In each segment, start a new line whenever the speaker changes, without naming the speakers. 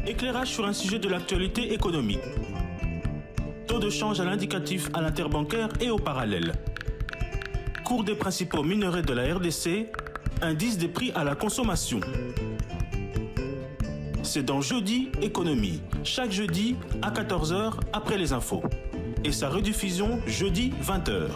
Éclairage sur un sujet de l'actualité économique. Taux de change à l'indicatif à l'interbancaire et au parallèle. Cours des principaux minerais de la RDC, indice des prix à la consommation. C'est dans Jeudi Économie, chaque jeudi à 14h après les infos. Et sa rediffusion jeudi 20h.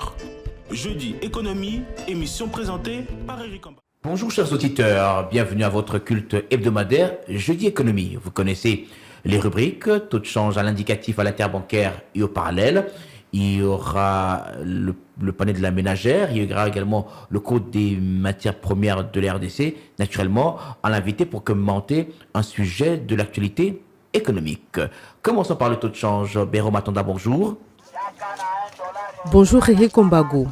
Jeudi Économie, émission présentée par Eric Amba.
Bonjour chers auditeurs, bienvenue à votre culte hebdomadaire Jeudi Économie. Vous connaissez les rubriques, taux de change à l'indicatif à l'interbancaire et au parallèle. Il y aura le panier de la ménagère, il y aura également le code des matières premières de la RDC, naturellement, à l'invité pour commenter un sujet de l'actualité économique. Commençons par le taux de change. Béro Matanda, bonjour.
Bonjour Eric Ombago.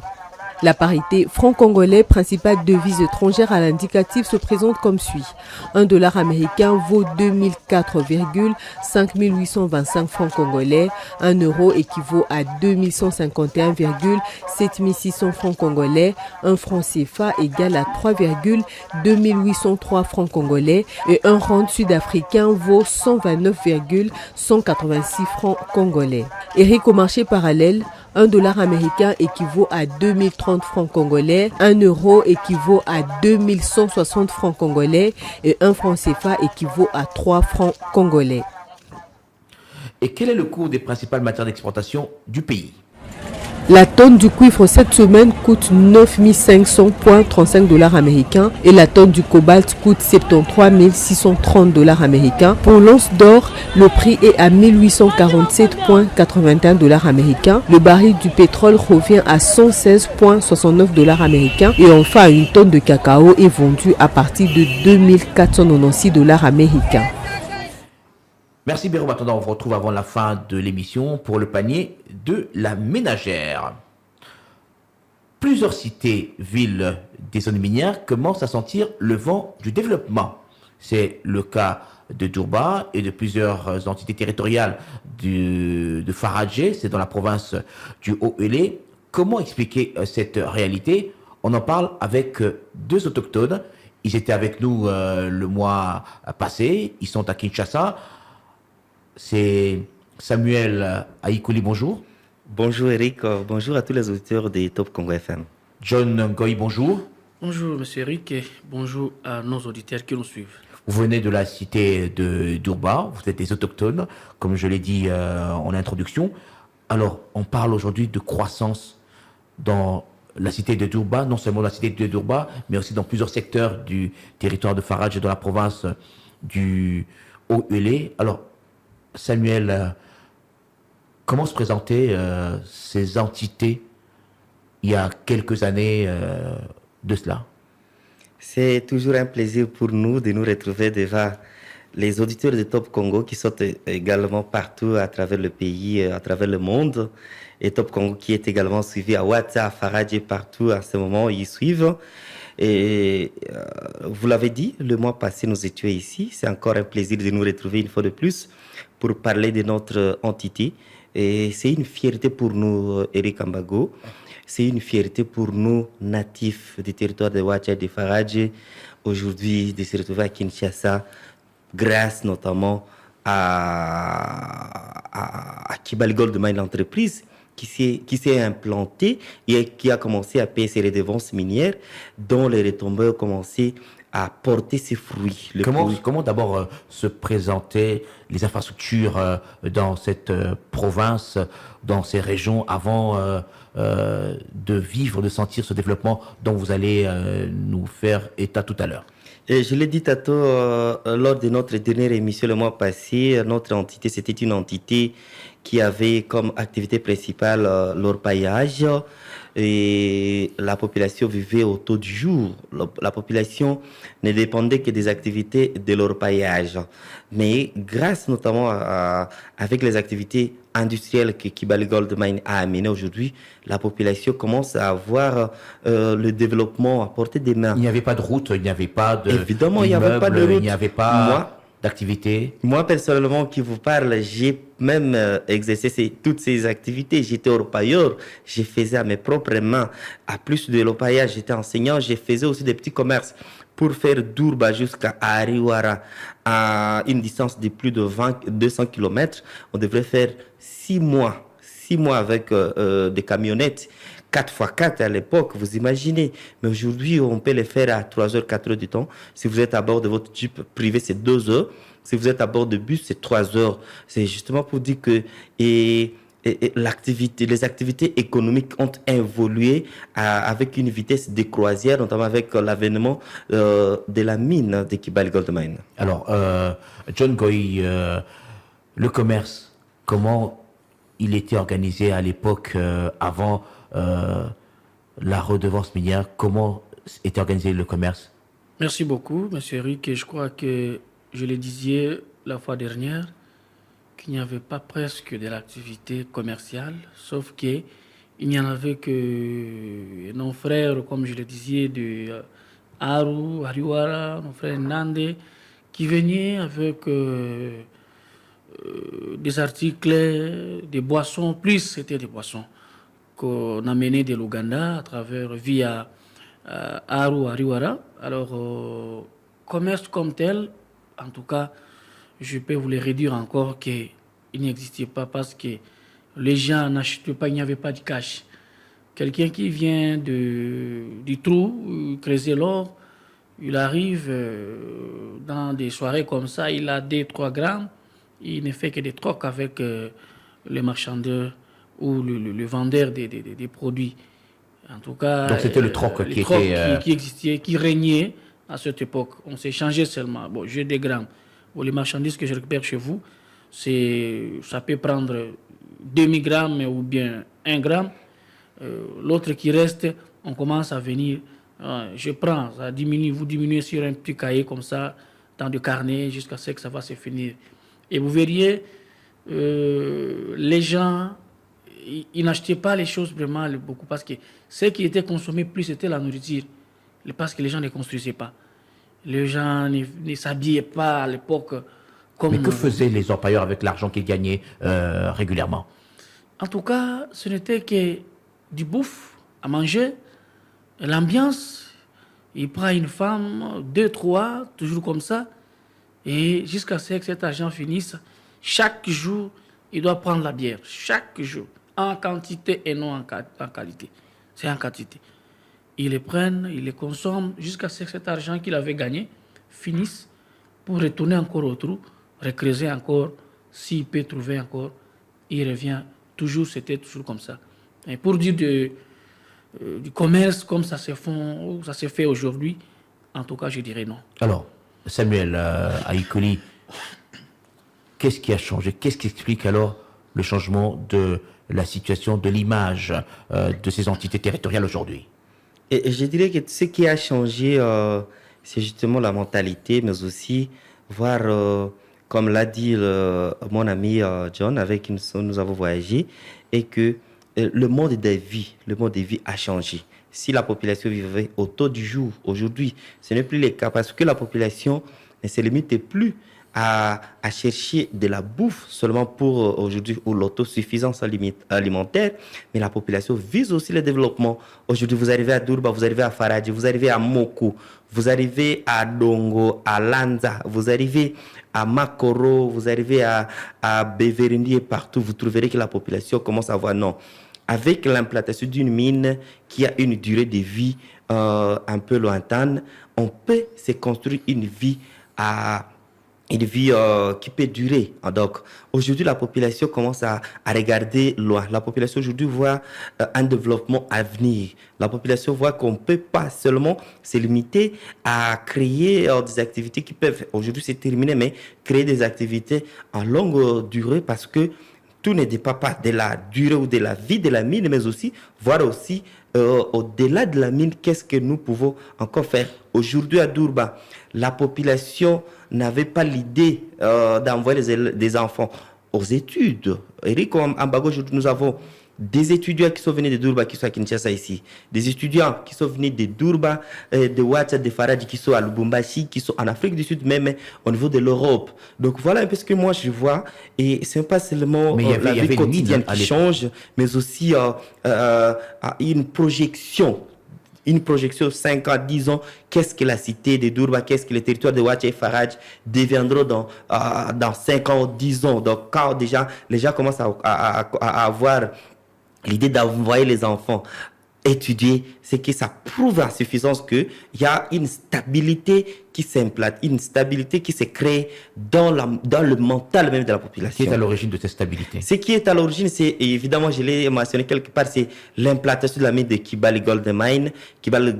La parité franc-congolais, principale devise étrangère à l'indicatif, se présente comme suit. Un dollar américain vaut 2004,5825 francs congolais. Un euro équivaut à 2151,7600 francs congolais. Un franc CFA égale à 3,2803 francs congolais. Et un rand sud-africain vaut 129,186 francs congolais. Eric, au marché parallèle, un dollar américain équivaut à 2030 francs congolais, un euro équivaut à 2160 francs congolais et un franc CFA équivaut à 3 francs congolais.
Et quel est le cours des principales matières d'exportation du pays ?
La tonne du cuivre cette semaine coûte 9500,35 dollars américains et la tonne du cobalt coûte 73 630 dollars américains. Pour l'once d'or, le prix est à 1847,81 dollars américains. Le baril du pétrole revient à 116,69 dollars américains et enfin une tonne de cacao est vendue à partir de 2496 dollars américains.
Merci Béro Matanda, on vous retrouve avant la fin de l'émission pour le panier de la ménagère. Plusieurs cités, villes des zones minières commencent à sentir le vent du développement. C'est le cas de Durba et de plusieurs entités territoriales de Faradje, c'est dans la province du Haut-Uélé. Comment expliquer cette réalité ? On en parle avec deux autochtones. Ils étaient avec nous le mois passé, ils sont à Kinshasa. C'est Samuel Aïkouli, bonjour.
Bonjour Eric, bonjour à tous les auditeurs des Top Congo FM.
John Ngoy, bonjour.
Bonjour Monsieur Eric et bonjour à nos auditeurs qui nous suivent.
Vous venez de la cité de Durba, vous êtes des autochtones, comme je l'ai dit en introduction. Alors, on parle aujourd'hui de croissance dans la cité de Durba, non seulement la cité de Durba, mais aussi dans plusieurs secteurs du territoire de Faradje, dans la province du Haut-Uélé. Alors, Samuel, comment se présentaient ces entités il y a quelques années de cela ?
C'est toujours un plaisir pour nous de nous retrouver devant les auditeurs de Top Congo qui sont également partout à travers le pays, à travers le monde. Et Top Congo qui est également suivi à Ouattara, à Faradje, partout à ce moment, ils suivent. Et vous l'avez dit, le mois passé, nous étions ici. C'est encore un plaisir de nous retrouver une fois de plus pour parler de notre entité. Et c'est une fierté pour nous, Eric Ambago. C'est une fierté pour nous, natifs du territoire de Ouattara et de Faradje, aujourd'hui de se retrouver à Kinshasa, grâce notamment à Kibali Gold Mine, l'entreprise qui s'est implantée et qui a commencé à payer ses redevances minières, dont les retombées ont commencé à porter ses fruits.
Comment d'abord se présentaient les infrastructures dans cette province, dans ces régions, avant de vivre, de sentir ce développement dont vous allez nous faire état tout à l'heure ?
Et je l'ai dit tantôt lors de notre dernière émission le mois passé, notre entité, c'était une entité qui avait comme activité principale l'orpaillage et la population vivait au taux du jour. La population ne dépendait que des activités de l'orpaillage. Mais grâce notamment avec les activités industrielles que Kibali Gold Mine a amenées aujourd'hui, la population commence à avoir le développement à portée des mains.
Il n'y avait pas de route, il n'y avait pas de
Évidemment, il n'y avait pas de route.
Il n'y avait pas d'activité.
Moi, personnellement, qui vous parle, j'ai même exercé toutes ces activités. J'étais orpailleur, je faisais à mes propres mains. À plus de l'orpaillage, j'étais enseignant, je faisais aussi des petits commerces. pour faire Durba jusqu'à Ariwara à une distance de plus de 200 km, on devrait faire 6 mois. 6 mois avec des camionnettes. 4x4 à l'époque, vous imaginez. Mais aujourd'hui, on peut les faire à 3 heures, 4 heures du temps. Si vous êtes à bord de votre Jeep privé, c'est 2 heures. Si vous êtes à bord de bus, c'est 3 heures. C'est justement pour dire que les activités économiques ont évolué avec une vitesse de croisière, notamment avec l'avènement de la mine de Kibali Gold Mine.
Alors, John Goy, le commerce, comment il était organisé à l'époque avant la redevance minière? Comment était organisé le commerce?
Merci beaucoup, M. Eric. Et je crois que je le disais la fois dernière qu'il n'y avait pas presque de l'activité commerciale, sauf qu'il n'y en avait que nos frères, comme je le disais, de Aru, Ariwara, nos frères Nande, qui venaient avec des articles, des boissons, plus c'était des boissons qu'on amenait de l'Ouganda à travers via Aru, Ariwara. Alors, commerce comme tel, en tout cas, je peux vous le redire encore qu'il n'existait pas parce que les gens n'achetaient pas, il n'y avait pas de cash. Quelqu'un qui vient du trou, creuser l'or, il arrive dans des soirées comme ça, il a 2-3 grammes, il ne fait que des trocs avec les marchandeurs ou le vendeur des produits. En tout cas,
donc c'était le troc
qui existait, qui régnait à cette époque. On s'est changé seulement. Bon, j'ai des grammes. Bon, les marchandises que je récupère chez vous, ça peut prendre demi-gramme ou bien 1 gramme. L'autre qui reste, on commence à venir. Je prends, ça diminue, vous diminuez sur un petit cahier comme ça, dans le carnet, jusqu'à ce que ça va se finir. Et vous verriez, les gens, ils n'achetaient pas les choses vraiment beaucoup parce que ce qui était consommé plus, c'était la nourriture. Parce que les gens ne construisaient pas. Les gens ne s'habillaient pas à l'époque comme...
Mais que faisaient les orpailleurs avec l'argent qu'ils gagnaient régulièrement?
En tout cas, ce n'était que du bouffe à manger, l'ambiance. Il prend une femme, 2, 3, toujours comme ça. Et jusqu'à ce que cet argent finisse, chaque jour, il doit prendre la bière. Chaque jour. En quantité et non en qualité. C'est en quantité. Ils les prennent, ils les consomment jusqu'à ce que cet argent qu'il avait gagné finisse pour retourner encore au trou, recreuser encore. S'il peut trouver encore, il revient. Toujours, c'était toujours comme ça. Et pour dire du commerce comme ça se fait aujourd'hui, en tout cas, je dirais non.
Alors, Samuel Aïkouli, qu'est-ce qui a changé? Qu'est-ce qui explique alors le changement de la situation, de l'image de ces entités territoriales aujourd'hui?
Et je dirais que ce qui a changé, c'est justement la mentalité, mais aussi voir, comme l'a dit mon ami John, avec qui nous avons voyagé, et que le mode de vie a changé. Si la population vivait au taux du jour, aujourd'hui, ce n'est plus le cas, parce que la population ne se limite plus à chercher de la bouffe seulement pour aujourd'hui ou l'autosuffisance alimentaire, mais la population vise aussi le développement. Aujourd'hui, vous arrivez à Durba, vous arrivez à Faradji, vous arrivez à Moku, vous arrivez à Dongo, à Lanza, vous arrivez à Makoro, vous arrivez à Beverindi et partout, vous trouverez que la population commence à voir non. Avec l'implantation d'une mine qui a une durée de vie un peu lointaine, on peut se construire une vie qui peut durer. Donc, aujourd'hui, la population commence à regarder loin. La population aujourd'hui voit un développement à venir. La population voit qu'on ne peut pas seulement se limiter à créer des activités qui peuvent aujourd'hui se terminer, mais créer des activités en longue durée parce que tout ne dépend pas de la durée ou de la vie de la mine, mais aussi voir aussi au-delà de la mine, qu'est-ce que nous pouvons encore faire. Aujourd'hui à Durba, la population n'avait pas l'idée d'envoyer des enfants aux études. Eric, en Bago, aujourd'hui, nous avons des étudiants qui sont venus de Durba, qui sont à Kinshasa ici, des étudiants qui sont venus de Durba, de Ouacha, de Faradji, qui sont à Lubumbashi, qui sont en Afrique du Sud, même au niveau de l'Europe. Donc voilà un peu ce que moi je vois, et ce n'est pas seulement la vie quotidienne qui change, mais aussi une projection une projection 5 ans, 10 ans, qu'est-ce que la cité de Dourba, qu'est-ce que les territoires de Ouacha et Faraj deviendront dans 5 ans ou 10 ans. Donc, quand déjà les gens commencent à avoir l'idée d'envoyer les enfants étudier, c'est que ça prouve à suffisance qu'il y a une stabilité qui s'implante, une stabilité qui se crée dans le mental même de la population.
Qui est à l'origine de cette stabilité?
Ce qui est à l'origine, c'est évidemment, je l'ai mentionné quelque part, c'est l'implantation de la mine de Kibali Gold Mine, Kibali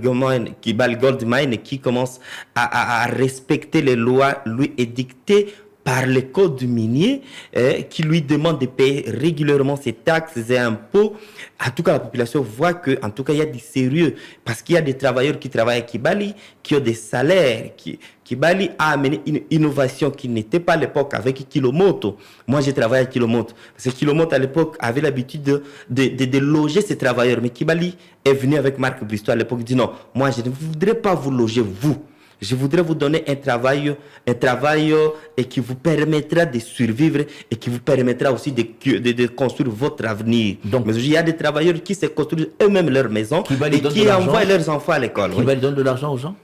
Gold Mine qui commence à respecter les lois lui édictées par le code minier qui lui demande de payer régulièrement ses taxes et impôts. En tout cas, la population voit que, en tout cas, il y a du sérieux parce qu'il y a des travailleurs qui travaillent à Kibali, qui ont des salaires. Kibali a amené une innovation qui n'était pas à l'époque avec Kilomoto. Moi, j'ai travaillé à Kilomoto. Parce que Kilomoto, à l'époque, avait l'habitude de loger ses travailleurs. Mais Kibali est venu avec Marc Bristow à l'époque. Il dit non, moi, je ne voudrais pas vous loger, vous. Je voudrais vous donner un travail et qui vous permettra de survivre et qui vous permettra aussi de construire votre avenir. Donc, mais il y a des travailleurs qui se construisent eux-mêmes leur maison et qui envoient leurs enfants à l'école.
Kibali donne de l'argent aux gens?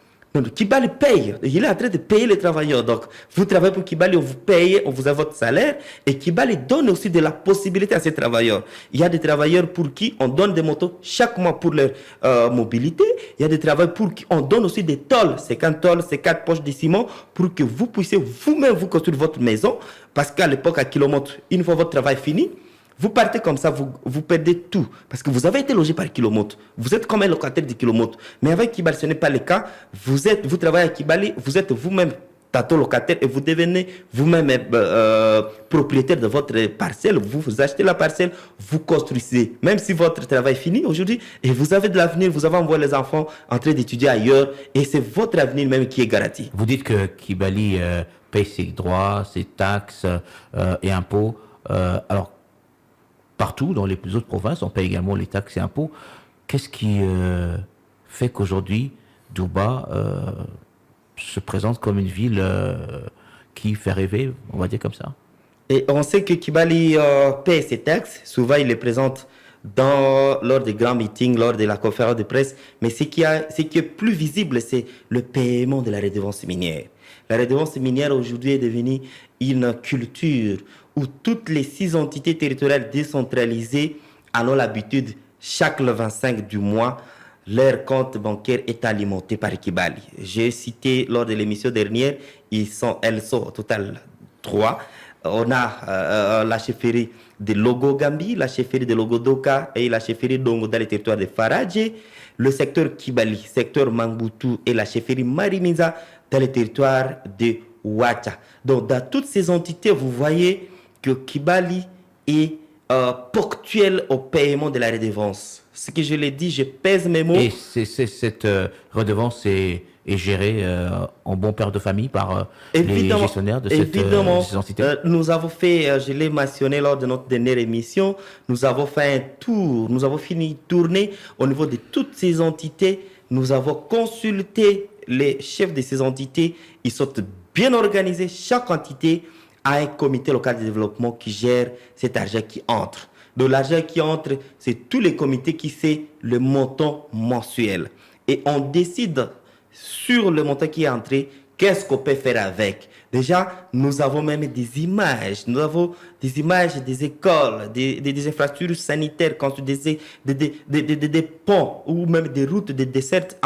Kibali paye. Il est en train de payer les travailleurs. Donc, vous travaillez pour Kibali, on vous paye, on vous a votre salaire. Et Kibali donne aussi de la possibilité à ces travailleurs. Il y a des travailleurs pour qui on donne des motos chaque mois pour leur mobilité. Il y a des travailleurs pour qui on donne aussi des tôles. 50 tôles, 4 poches de ciment pour que vous puissiez vous-même vous construire votre maison. Parce qu'à l'époque, à Kilomoto, une fois votre travail fini, vous partez comme ça, vous perdez tout. Parce que vous avez été logé par Kilomoto. Vous êtes comme un locataire de Kilomoto. Mais avec Kibali, ce n'est pas le cas. Vous travaillez à Kibali, vous êtes vous-même tantôt locataire et vous devenez vous-même propriétaire de votre parcelle. Vous achetez la parcelle, vous construisez. Même si votre travail est fini aujourd'hui et vous avez de l'avenir, vous avez envoyé les enfants en train d'étudier ailleurs et c'est votre avenir même qui est garanti.
Vous dites que Kibali paye ses droits, ses taxes et impôts. Alors, partout, dans les autres provinces, on paye également les taxes et impôts. Qu'est-ce qui fait qu'aujourd'hui, Dourba se présente comme une ville qui fait rêver, on va dire comme ça?
Et on sait que Kibali paie ses taxes. Souvent, il les présente lors des grands meetings, lors de la conférence de presse. Mais ce qui est plus visible, c'est le paiement de la redevance minière. La redevance minière, aujourd'hui, est devenue une culture où toutes les 6 entités territoriales décentralisées en ont l'habitude, chaque le 25 du mois, leur compte bancaire est alimenté par Kibali. J'ai cité lors de l'émission dernière, elles sont au total 3. On a la chefferie de Logo Gambi, la chefferie de Logo Doka et la chefferie d'Ongo dans le territoire de Faradje, le secteur Kibali, secteur Mangbutu et la chefferie Marimiza dans le territoire de Ouacha. Donc dans toutes ces entités, vous voyez que Kibali est ponctuel au paiement de la redevance. Ce que je l'ai dit, je pèse mes mots.
Et cette redevance est gérée en bon père de famille par les gestionnaires de ces entités.
Nous avons fait, je l'ai mentionné lors de notre dernière émission, nous avons fait un tour, nous avons fini de tourner au niveau de toutes ces entités. Nous avons consulté les chefs de ces entités. Ils sont bien organisés. Chaque entité a un comité local de développement qui gère cet argent qui entre. Donc l'argent qui entre, c'est tous les comités qui font le montant mensuel. Et on décide sur le montant qui est entré, qu'est-ce qu'on peut faire avec. Déjà, nous avons même des images. Nous avons des images des écoles, des infrastructures sanitaires, des ponts ou même des routes, des dessertes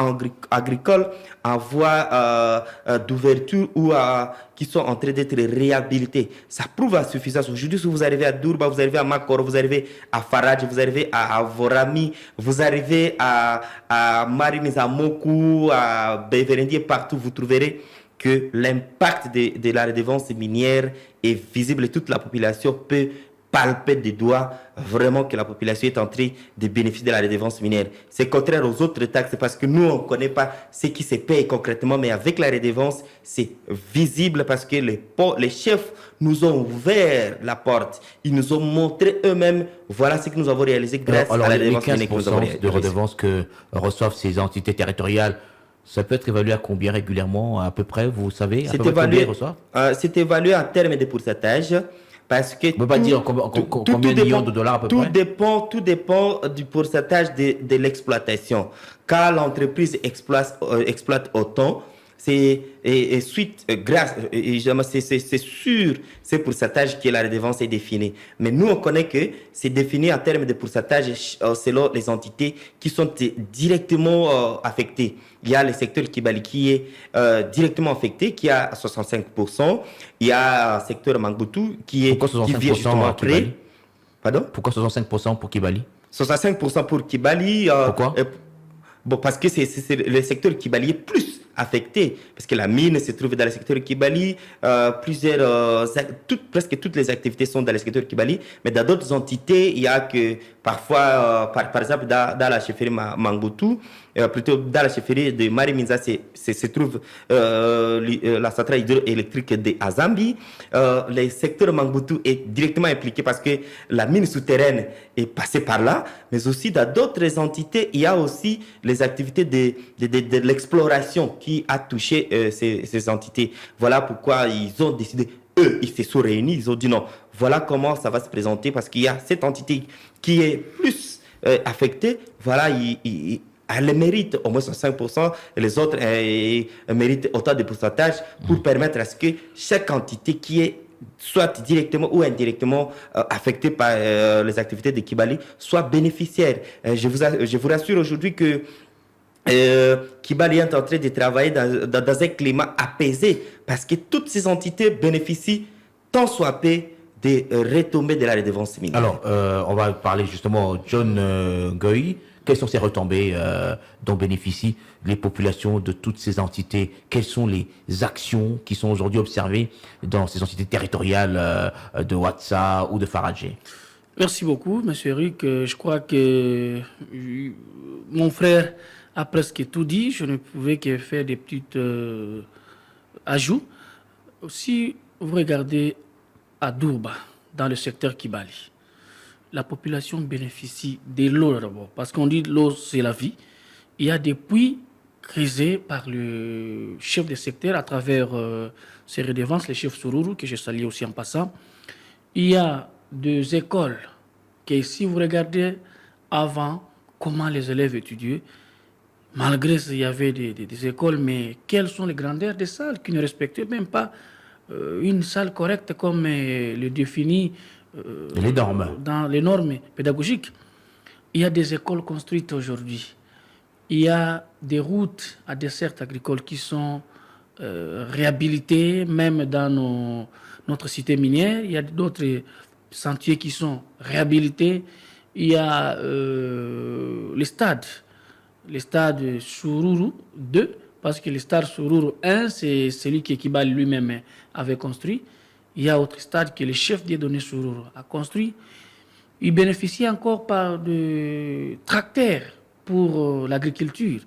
agricoles en voie d'ouverture ou qui sont en train d'être réhabilitées. Ça prouve à suffisance. Aujourd'hui, si vous arrivez à Dourba, vous arrivez à Makoro, vous arrivez à Faradje, vous arrivez à Vorami, vous arrivez à Marimiza Moku, à Beverendi, partout, vous trouverez que l'impact de la redevance minière est visible et toute la population peut palper des doigts vraiment que la population est en train de bénéficier de la redevance minière. C'est contraire aux autres taxes parce que nous, on ne connaît pas ce qui se paye concrètement, mais avec la redevance, c'est visible parce que les chefs nous ont ouvert la porte. Ils nous ont montré eux-mêmes, voilà ce que nous avons réalisé grâce à la redevance minière que nous avons réalisé.
Les 15% de redevance que reçoivent ces entités territoriales, ça peut être évalué à combien régulièrement, à peu près, vous savez, à peu près combien ils reçoivent?
C'est évalué en termes de pourcentage, Parce que
on ne peut pas dire combien de millions de dollars à peu près.
Tout dépend du pourcentage de l'exploitation. Quand l'entreprise exploite autant, c'est sûr, ce pourcentage que la redevance est définie. Mais nous, on connaît que c'est défini en termes de pourcentage selon les entités qui sont directement affectées. Il y a le secteur Kibali qui est directement affecté, qui a 65%. Il y a le secteur Mangbutu qui vient justement après. Pardon?
Pourquoi 65% pour Kibali?
65% pour Kibali.
Pourquoi?
Parce que c'est le secteur Kibali est plus affecté, parce que la mine se trouve dans le secteur Kibali, presque toutes les activités sont dans le secteur Kibali, mais dans d'autres entités, il y a que parfois, par exemple, dans la chefferie Mangbutu, plutôt dans la chefferie de Mariminza, se trouve la centrale hydroélectrique de Azambi. Le secteur Mangbutu est directement impliqué parce que la mine souterraine est passée par là, mais aussi dans d'autres entités, il y a aussi les activités de l'exploration qui a touché ces entités. Voilà pourquoi ils ont décidé, ils se sont réunis, ils ont dit non, voilà comment ça va se présenter, parce qu'il y a cette entité qui est plus affectée, voilà, elle mérite au moins 5%, et les autres méritent autant de pourcentage pour permettre à ce que chaque entité qui est soit directement ou indirectement affectée par les activités de Kibali soit bénéficiaire. Je vous rassure aujourd'hui que Kibali est en train de travailler dans un climat apaisé, parce que toutes ces entités bénéficient tant soit peu des retombées de la redevance minière.
Alors, on va parler justement John Goy. Quelles sont ces retombées dont bénéficient les populations de toutes ces entités? Quelles sont les actions qui sont aujourd'hui observées dans ces entités territoriales de Ouatsa ou de Faradje?
Merci beaucoup, M. Eric. Je crois que mon frère a presque tout dit. Je ne pouvais que faire des petits ajouts. Si vous regardez à Dourba, dans le secteur Kibali, la population bénéficie de l'eau d'abord, parce qu'on dit l'eau c'est la vie. Il y a des puits creusés par le chef de secteur à travers ses redevances, le chef Sururu, que je salue aussi en passant. Il y a des écoles que si vous regardez avant comment les élèves étudiaient, malgré qu'il y avait des écoles, mais quelles sont les grandeurs des salles qui ne respectaient même pas une salle correcte comme le définit
les normes.
Dans les normes pédagogiques. Il y a des écoles construites aujourd'hui. Il y a des routes à dessert agricole qui sont réhabilitées, même dans notre cité minière. Il y a d'autres sentiers qui sont réhabilités. Il y a les stades Sururu 2, parce que le stade Sururu 1, c'est celui que Kibali lui-même avait construit. Il y a autre stade que le chef Dieudonné Sururu a construit. Il bénéficie encore par de tracteurs pour l'agriculture.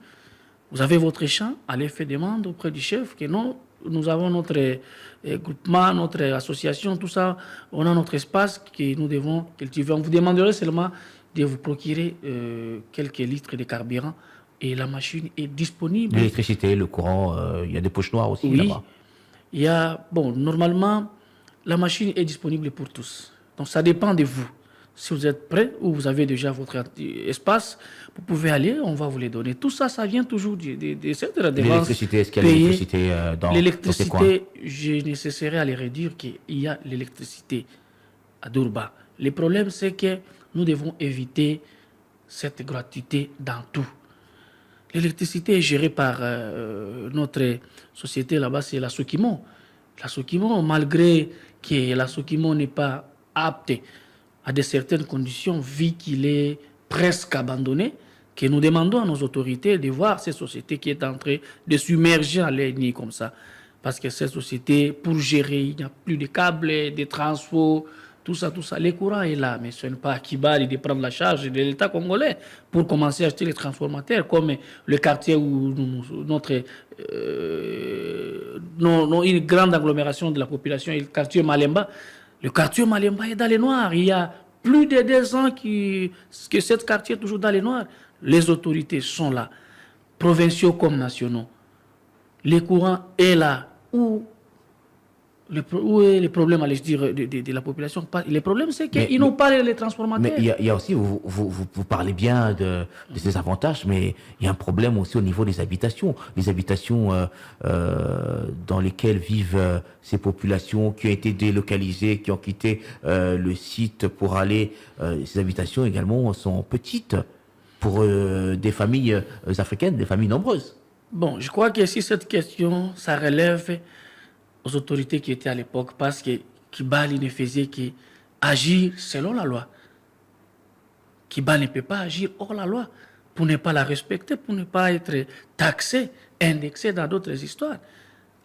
Vous avez votre champ, allez faire demande auprès du chef que non, nous avons notre groupement, notre association, tout ça, on a notre espace que nous devons cultiver. On vous demanderait seulement de vous procurer quelques litres de carburant et la machine est disponible.
L'électricité, le courant, il y a des poches noires aussi là-bas.
Il y a, normalement, la machine est disponible pour tous. Donc ça dépend de vous. Si vous êtes prêt ou vous avez déjà votre espace, vous pouvez aller, on va vous les donner. Tout ça, ça vient toujours de cette redevance.
L'électricité, est-ce qu'il y a l'électricité dans ces coins?
L'électricité, je nécessaire à les réduire qu'il y a l'électricité à Dourba. Le problème, c'est que nous devons éviter cette gratuité dans tout. L'électricité est gérée par notre société là-bas, c'est la Sokimo. La Sokimo, malgré que la Sokimo n'est pas apte à de certaines conditions, vu qu'il est presque abandonné, que nous demandons à nos autorités de voir cette société qui est en train de submerger en l'ennemi comme ça. Parce que cette société, pour gérer, il n'y a plus de câbles, de transports, tout ça. Le courant est là, mais ce n'est pas à Kibali de prendre la charge de l'État congolais pour commencer à acheter les transformateurs, comme le quartier où une grande agglomération de la population est le quartier Malemba. Le quartier Malemba est dans les noirs. Il y a plus de 2 ans que ce quartier est toujours dans les noirs. Les autorités sont là, provinciaux comme nationaux. Le courant est là. Où Où est le problème, allez-je dire, de la population? Le problème, c'est qu'ils n'ont pas les transformateurs.
Mais il y a aussi, vous parlez bien de ces avantages, mais il y a un problème aussi au niveau des habitations. Les habitations dans lesquelles vivent ces populations qui ont été délocalisées, qui ont quitté le site pour aller... ces habitations également sont petites pour des familles africaines, des familles nombreuses.
Bon, je crois que si cette question, ça relève aux autorités qui étaient à l'époque, parce que Kibali ne faisait qu'agir selon la loi. Kibali ne peut pas agir hors la loi pour ne pas la respecter, pour ne pas être taxé, indexé dans d'autres histoires.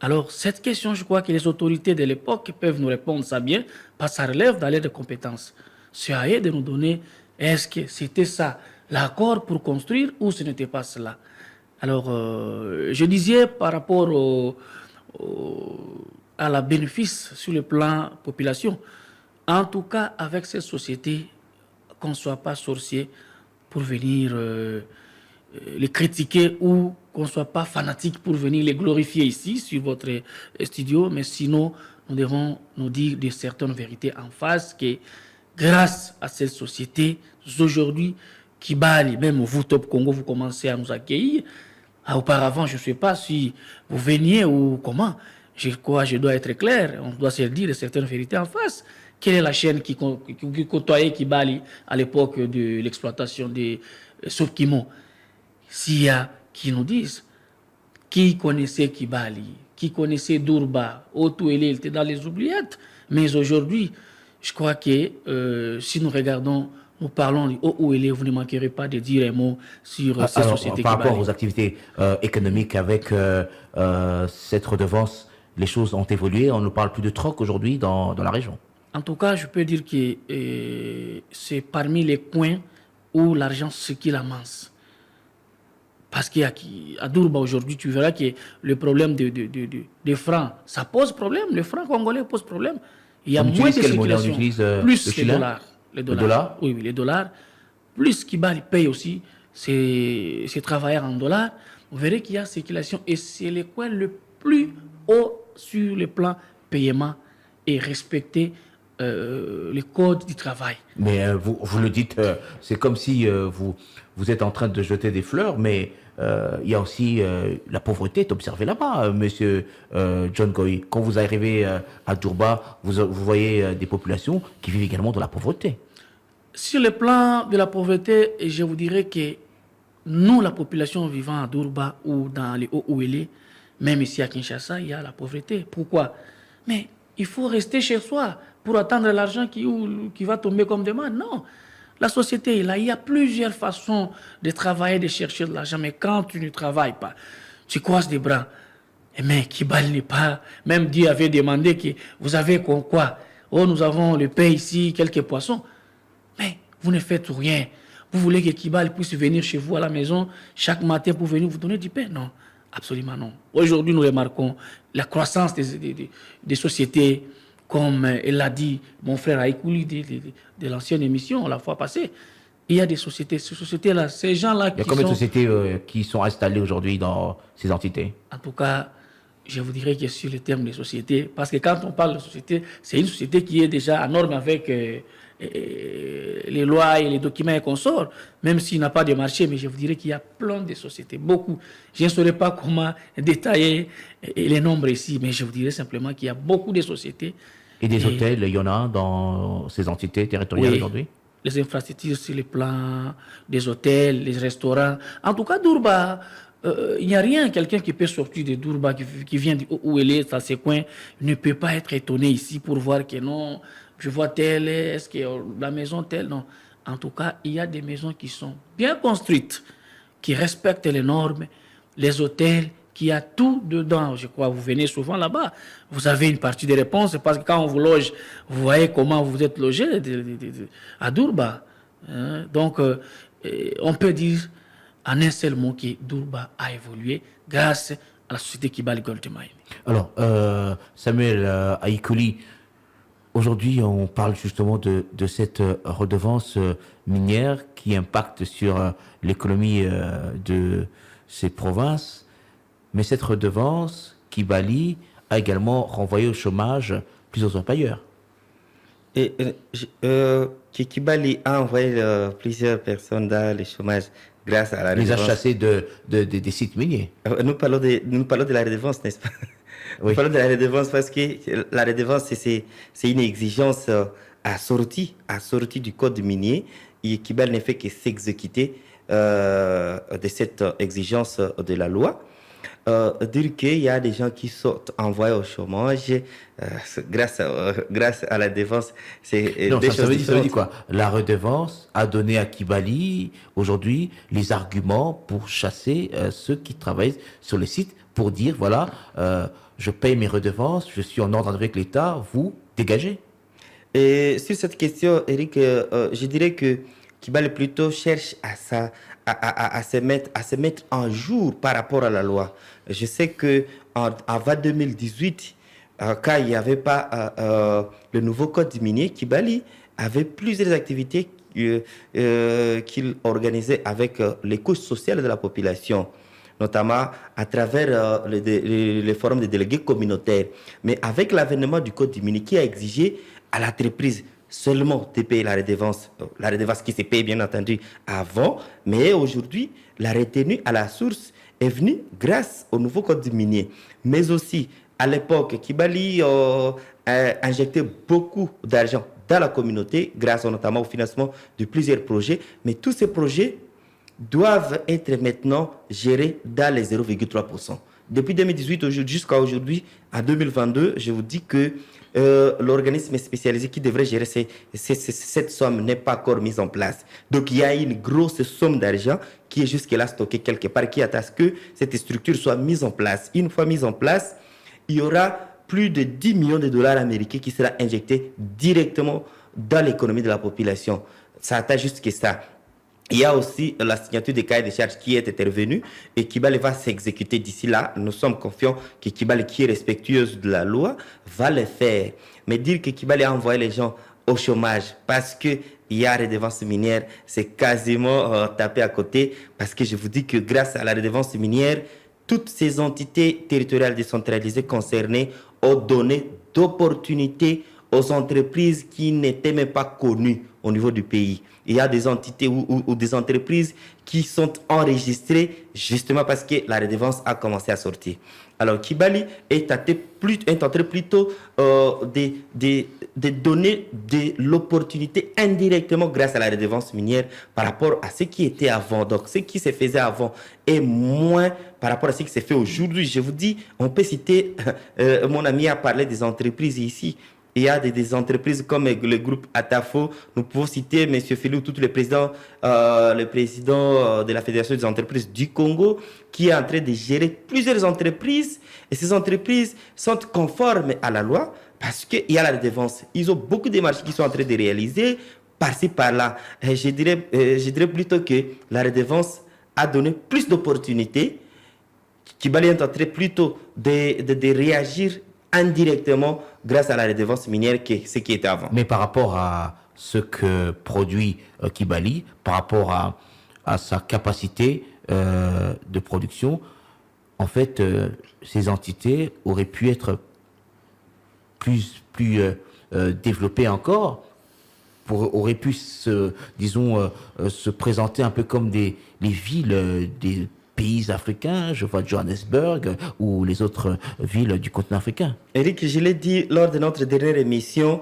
Alors, cette question, je crois que les autorités de l'époque peuvent nous répondre ça bien, parce que ça relève dans leurs compétences. C'est à eux de nous donner, est-ce que c'était ça, l'accord pour construire, ou ce n'était pas cela. Alors, je disais par rapport à la bénéfice sur le plan population, en tout cas avec cette société, qu'on ne soit pas sorcier pour venir les critiquer ou qu'on ne soit pas fanatique pour venir les glorifier ici sur votre studio, mais sinon nous devons nous dire de certaines vérités en face que grâce à cette société, aujourd'hui, Kibali, même vous, Top Congo, vous commencez à nous accueillir. Auparavant, je ne sais pas si vous veniez ou comment. Je dois être clair, on doit se dire certaines vérités en face. Quelle est la chaîne qui côtoyait Kibali à l'époque de l'exploitation des Sopkimo? S'il y a qui nous disent, qui connaissait Kibali, qui connaissait Durba, Otuele, il était dans les oubliettes. Mais aujourd'hui, je crois que si nous regardons, nous parlons du Otuele, vous ne manquerez pas de dire un mot sur ces sociétés.
Par rapport aux activités économiques avec cette redevance, les choses ont évolué. On ne parle plus de troc aujourd'hui dans la région.
En tout cas, je peux dire que c'est parmi les coins où l'argent circule à masse. Parce qu'à Durba aujourd'hui, tu verras que le problème des francs, ça pose problème. Le franc congolais pose problème. Il y a moins de circulation. Plus les dollars. Les dollars. Oui, les dollars. Plus Kibali paye aussi ses travailleurs en dollars. Vous verrez qu'il y a circulation et c'est le coin le plus haut sur le plan paiement et respecter les codes du travail.
Mais vous le dites, c'est comme si vous êtes en train de jeter des fleurs, mais il y a aussi la pauvreté est observée là-bas, monsieur John Goy. Quand vous arrivez à Durba, vous voyez des populations qui vivent également dans la pauvreté.
Sur le plan de la pauvreté, je vous dirais que nous, la population vivant à Durba ou dans les Hauts-Ouélé, même ici à Kinshasa, il y a la pauvreté. Pourquoi? Mais il faut rester chez soi pour attendre l'argent qui va tomber comme demande. Non. La société est là. Il y a plusieurs façons de travailler, de chercher de l'argent. Mais quand tu ne travailles pas, tu croises des bras. Mais Kibali n'est pas... Même Dieu avait demandé que vous avez quoi? Oh, nous avons le pain ici, quelques poissons. Mais vous ne faites rien. Vous voulez que Kibali puisse venir chez vous à la maison chaque matin pour venir vous donner du pain? Non, absolument non. Aujourd'hui, nous remarquons la croissance des sociétés, comme elle l'a dit mon frère Aïkouli de l'ancienne émission la fois passée. Il y a des sociétés, ces sociétés-là, ces gens-là qui sont...
Il y a combien de sociétés qui sont installées aujourd'hui dans ces entités?
En tout cas, je vous dirais que sur le terme des sociétés, parce que quand on parle de société, c'est une société qui est déjà en norme avec les lois et les documents et consorts, même s'il n'a pas de marché, mais je vous dirais qu'il y a plein de sociétés, beaucoup. Je ne saurais pas comment détailler les nombres ici, mais je vous dirais simplement qu'il y a beaucoup de sociétés.
Et des hôtels, il y en a dans ces entités territoriales aujourd'hui?
Les infrastructures sur le plan des hôtels, les restaurants. En tout cas, Durba, il n'y a rien. Quelqu'un qui peut sortir de Durba, qui vient où elle est, dans ses coins, ne peut pas être étonné ici pour voir que non, je vois telle, est-ce que la maison telle, non. En tout cas, il y a des maisons qui sont bien construites, qui respectent les normes, les hôtels, qui a tout dedans. Je crois vous venez souvent là-bas. Vous avez une partie des réponses parce que quand on vous loge, vous voyez comment vous êtes logé à Durba. Donc, on peut dire en un seul mot que Durba a évolué grâce à la société Kibali Gold Mine.
Alors, Samuel Aïkouli, aujourd'hui, on parle justement de cette redevance minière qui impacte sur l'économie de ces provinces. Mais cette redevance, Kibali a également renvoyé au chômage plusieurs employeurs.
Et Kibali a envoyé plusieurs personnes dans le chômage grâce à la
Les a
redevance.
chassés des sites miniers.
Nous parlons de la redevance, n'est-ce pas?
Oui.
Nous parlons de la redevance parce que la redevance, c'est une exigence assortie du code minier et Kibali ne fait que s'exécuter de cette exigence de la loi. Dire qu'il y a des gens qui sont envoyés au chômage grâce à la défense, c'est
Non,
des
ça veut dire
différentes.
quoi? La redevance a donné à Kibali, aujourd'hui, les arguments pour chasser ceux qui travaillent sur les sites, pour dire, voilà, je paye mes redevances, je suis en ordre avec l'État, vous, dégagez.
Et sur cette question, Eric, je dirais que Kibali plutôt cherche à se mettre en jour par rapport à la loi. Je sais que avant 2018, quand il n'y avait pas le nouveau code minier, Kibali avait plusieurs activités qu'il organisait avec les couches sociales de la population, notamment à travers les forums des délégués communautaires. Mais avec l'avènement du code minier qui a exigé à l'entreprise seulement de payer la redevance qui se paye bien entendu avant, mais aujourd'hui, la retenue à la source est venue grâce au nouveau code minier. Mais aussi, à l'époque, Kibali a injecté beaucoup d'argent dans la communauté grâce notamment au financement de plusieurs projets, mais tous ces projets doivent être maintenant gérés dans les 0,3%. Depuis 2018 jusqu'à aujourd'hui, en 2022, je vous dis que l'organisme spécialisé qui devrait gérer cette somme n'est pas encore mise en place. Donc il y a une grosse somme d'argent qui est jusque-là stockée quelque part, qui attend à ce que cette structure soit mise en place. Une fois mise en place, il y aura plus de 10 millions de dollars américains qui sera injecté directement dans l'économie de la population. Ça atteint jusqu'à ça. Il y a aussi la signature des cahiers de charges qui est intervenue et Kibali va s'exécuter d'ici là. Nous sommes confiants que Kibali, qui est respectueuse de la loi, va le faire. Mais dire que Kibali a envoyé les gens au chômage parce qu'il y a redevance minière, c'est quasiment tapé à côté, parce que je vous dis que grâce à la redevance minière, toutes ces entités territoriales décentralisées concernées ont donné d'opportunités aux entreprises qui n'étaient même pas connues au niveau du pays. Il y a des entités ou des entreprises qui sont enregistrées justement parce que la redevance a commencé à sortir. Alors Kibali est tenté plutôt de donner de l'opportunité indirectement grâce à la redevance minière par rapport à ce qui était avant. Donc ce qui se faisait avant est moins par rapport à ce qui se fait aujourd'hui. Je vous dis, on peut citer, mon ami a parlé des entreprises ici. Il y a des entreprises comme le groupe Atafo. Nous pouvons citer M. Filou, le président de la Fédération des entreprises du Congo, qui est en train de gérer plusieurs entreprises. Et ces entreprises sont conformes à la loi parce qu'il y a la redevance. Ils ont beaucoup de marchés qui sont en train de réaliser par-ci, par-là. Je dirais plutôt que la redevance a donné plus d'opportunités. Kibali est en train plutôt de réagir indirectement grâce à la redevance minière que ce qui était avant.
Mais par rapport à ce que produit Kibali, par rapport à sa capacité de production, en fait, ces entités auraient pu être plus développées encore, auraient pu se présenter un peu comme les villes des pays africains, je vois Johannesburg ou les autres villes du continent africain.
Eric, je l'ai dit lors de notre dernière émission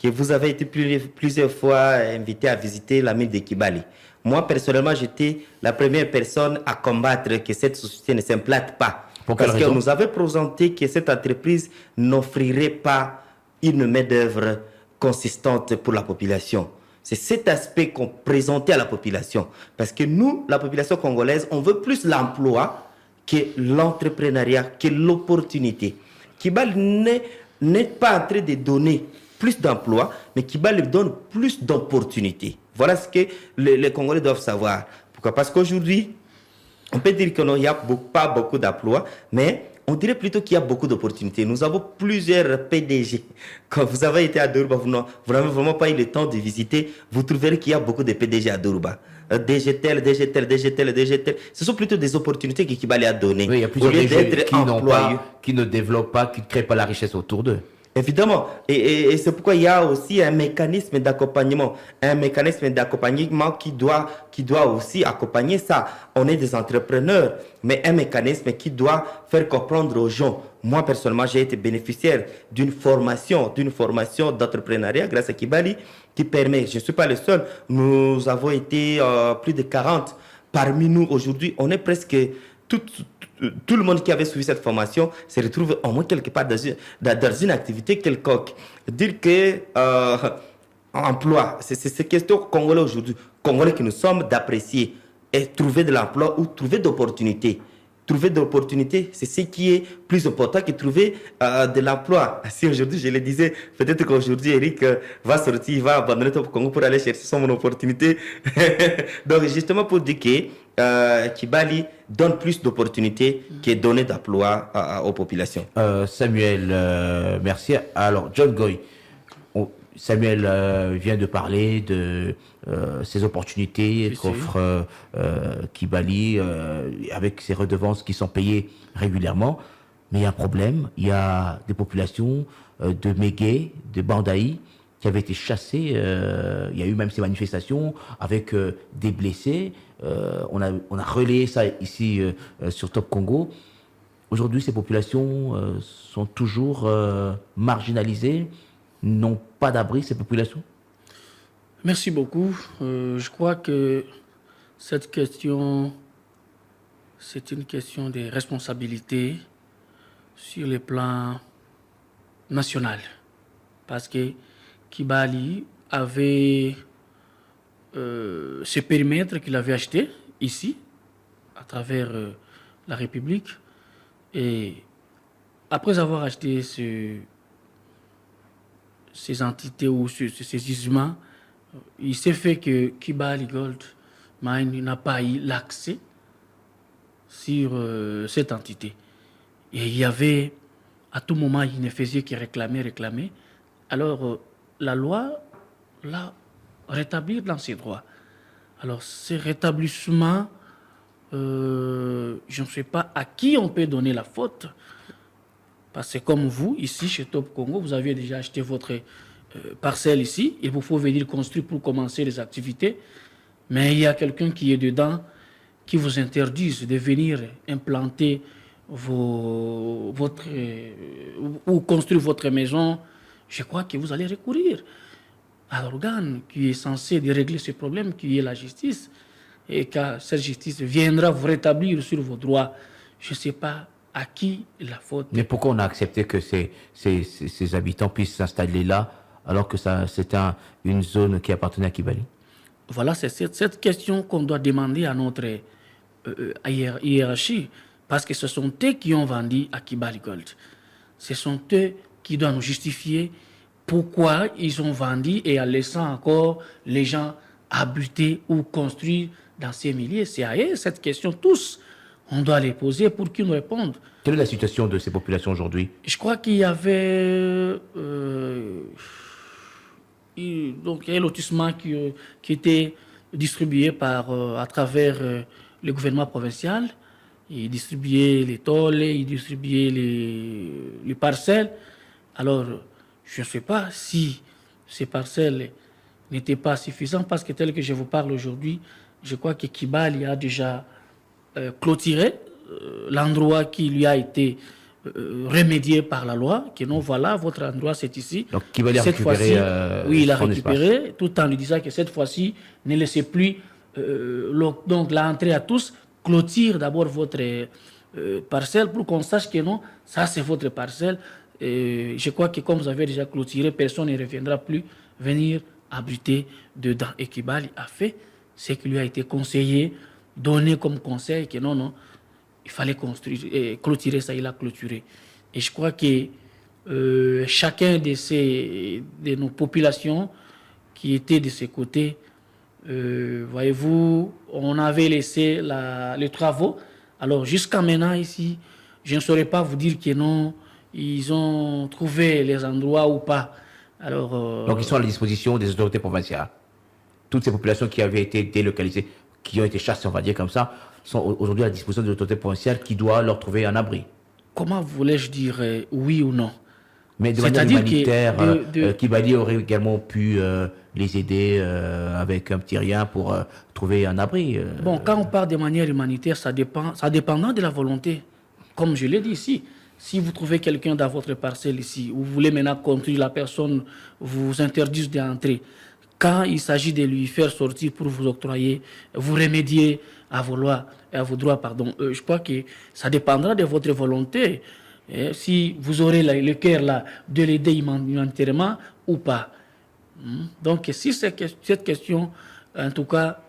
que vous avez été plusieurs fois invité à visiter la mine de Kibali. Moi, personnellement, j'étais la première personne à combattre que cette société ne s'implante pas. Parce que nous avait présenté que cette entreprise n'offrirait pas une main-d'œuvre consistante pour la population. C'est cet aspect qu'on présentait à la population. Parce que nous, la population congolaise, on veut plus l'emploi que l'entrepreneuriat, que l'opportunité. Kibali n'est pas en train de donner plus d'emplois, mais Kibali donne plus d'opportunités. Voilà ce que les Congolais doivent savoir. Pourquoi? Parce qu'aujourd'hui, on peut dire qu'il n'y a pas beaucoup d'emplois, mais on dirait plutôt qu'il y a beaucoup d'opportunités. Nous avons plusieurs PDG. Quand vous avez été à Dorouba, vous n'avez vraiment pas eu le temps de visiter, vous trouverez qu'il y a beaucoup de PDG à Dorouba. DGTEL, DGTEL, DGTEL, DGTEL. Ce sont plutôt des opportunités que Kibali a données.
Oui, il y a plusieurs
Au lieu
régions
d'être
qui n'ont
employés.
pas, qui ne développent pas, qui ne créent pas la richesse autour d'eux.
Évidemment, et c'est pourquoi il y a aussi un mécanisme d'accompagnement, qui doit aussi accompagner ça. On est des entrepreneurs, mais un mécanisme qui doit faire comprendre aux gens. Moi, personnellement, j'ai été bénéficiaire d'une formation d'entrepreneuriat grâce à Kibali, qui permet, je ne suis pas le seul, nous avons été plus de 40 parmi nous aujourd'hui. On est presque tout le monde qui avait suivi cette formation se retrouve au moins quelque part dans une activité quelconque. Dire que emploi, c'est question congolais aujourd'hui, congolais que nous sommes, d'apprécier et trouver de l'emploi ou trouver d'opportunités. Trouver de l'opportunité, c'est ce qui est plus important que trouver de l'emploi. Si aujourd'hui, je le disais, peut-être qu'aujourd'hui, Eric va sortir, il va abandonner Top Congo pour aller chercher son opportunité. Donc, justement, pour dire que Kibali donne plus d'opportunités que donner d'emploi aux populations.
Samuel, merci. Alors, John Goy, Samuel vient de parler de ces opportunités qu'offre Kibali avec ces redevances qui sont payées régulièrement. Mais il y a un problème, il y a des populations de Mégué, de Bandaï, qui avaient été chassées. Il y a eu même ces manifestations avec des blessés. On a relayé ça ici sur Top Congo. Aujourd'hui, ces populations sont toujours marginalisées, n'ont pas d'abri, ces populations?
Merci beaucoup. Je crois que cette question, c'est une question de responsabilité sur le plan national. Parce que Kibali avait ce périmètre qu'il avait acheté ici, à travers la République. Et après avoir acheté ces entités ou ces gisements, il s'est fait que Kibali Gold Mine n'a pas eu l'accès sur cette entité. Et il y avait, à tout moment, il ne faisait que réclamer. Alors, la loi l'a rétabli dans ses droits. Alors, ce rétablissement, je ne sais pas à qui on peut donner la faute, parce que comme vous, ici, chez Top Congo, vous aviez déjà acheté votre parcelle ici, et vous pouvez venir construire pour commencer les activités, mais il y a quelqu'un qui est dedans, qui vous interdise de venir implanter ou construire votre maison. Je crois que vous allez recourir à l'organe qui est censé de régler ce problème, qui est la justice, et que cette justice viendra vous rétablir sur vos droits. Je ne sais pas à qui la faute.
Mais pourquoi on a accepté que ces habitants puissent s'installer là, alors que c'est une zone qui appartenait à Kibali?
Voilà, c'est cette question qu'on doit demander à notre hiérarchie, parce que ce sont eux qui ont vendu à Kibali Gold. Ce sont eux qui doivent nous justifier pourquoi ils ont vendu et en laissant encore les gens habiter ou construire dans ces milieux. C'est à eux cette question, tous. On doit les poser pour qu'ils nous répondent.
Quelle est la situation de ces populations aujourd'hui?
Je crois qu'il y avait donc il y a un lotissement qui était distribué à travers le gouvernement provincial. Il distribuait les tôles, il distribuait les parcelles. Alors, je ne sais pas si ces parcelles n'étaient pas suffisantes, parce que tel que je vous parle aujourd'hui, je crois que Kibali a déjà clôturé l'endroit qui lui a été remédié par la loi, que non, voilà, votre endroit c'est ici.
Donc Kibali a récupéré
oui, il a
son
récupéré,
espace,
tout en lui disant que cette fois-ci, ne laissez plus donc l'entrée à tous, clôture d'abord votre parcelle pour qu'on sache que non, ça c'est votre parcelle. Je crois que comme vous avez déjà clôturé, personne ne reviendra plus venir abriter dedans. Et Kibali a fait ce qui lui a été conseillé, donné comme conseil, que non, il fallait construire, clôturer ça, il a clôturé. Et je crois que chacun de nos populations qui étaient de ce côté, voyez-vous, on avait laissé les travaux. Alors jusqu'à maintenant ici, je ne saurais pas vous dire que non, ils ont trouvé les endroits ou pas. Alors,
donc ils sont à la disposition des autorités provinciales. Toutes ces populations qui avaient été délocalisées qui ont été chassés, on va dire comme ça, sont aujourd'hui à la disposition de l'autorité provinciale qui doit leur trouver un abri.
Comment voulais-je dire oui ou non?
Mais de manière
C'est-à-dire
humanitaire,
que
Kibali aurait également pu les aider avec un petit rien pour trouver un abri.
Bon, quand on parle de manière humanitaire, ça dépendra de la volonté. Comme je l'ai dit ici, si vous trouvez quelqu'un dans votre parcelle ici, vous voulez maintenant conduire la personne, vous interdisez d'entrer. Quand il s'agit de lui faire sortir pour vous octroyer, vous remédier à vos lois, à vos droits, pardon. Je crois que ça dépendra de votre volonté. Et si vous aurez le cœur là de l'aider humanitairement ou pas. Donc, si cette question, en tout cas,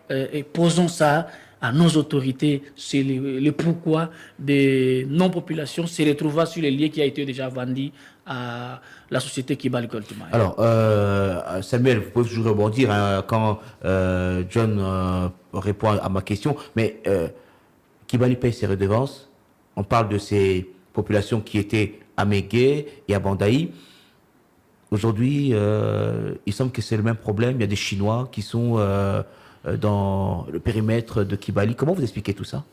posons ça à nos autorités, c'est le pourquoi des non-populations se retrouvent sur les lieux qui a été déjà vendu à la société Kibali Goldmine.
Alors, Samuel, vous pouvez toujours rebondir quand John répond à ma question, mais Kibali paye ses redevances. On parle de ces populations qui étaient à Mégué et à Bandaï. Aujourd'hui, il semble que c'est le même problème. Il y a des Chinois qui sont dans le périmètre de Kibali. Comment vous expliquez tout ça?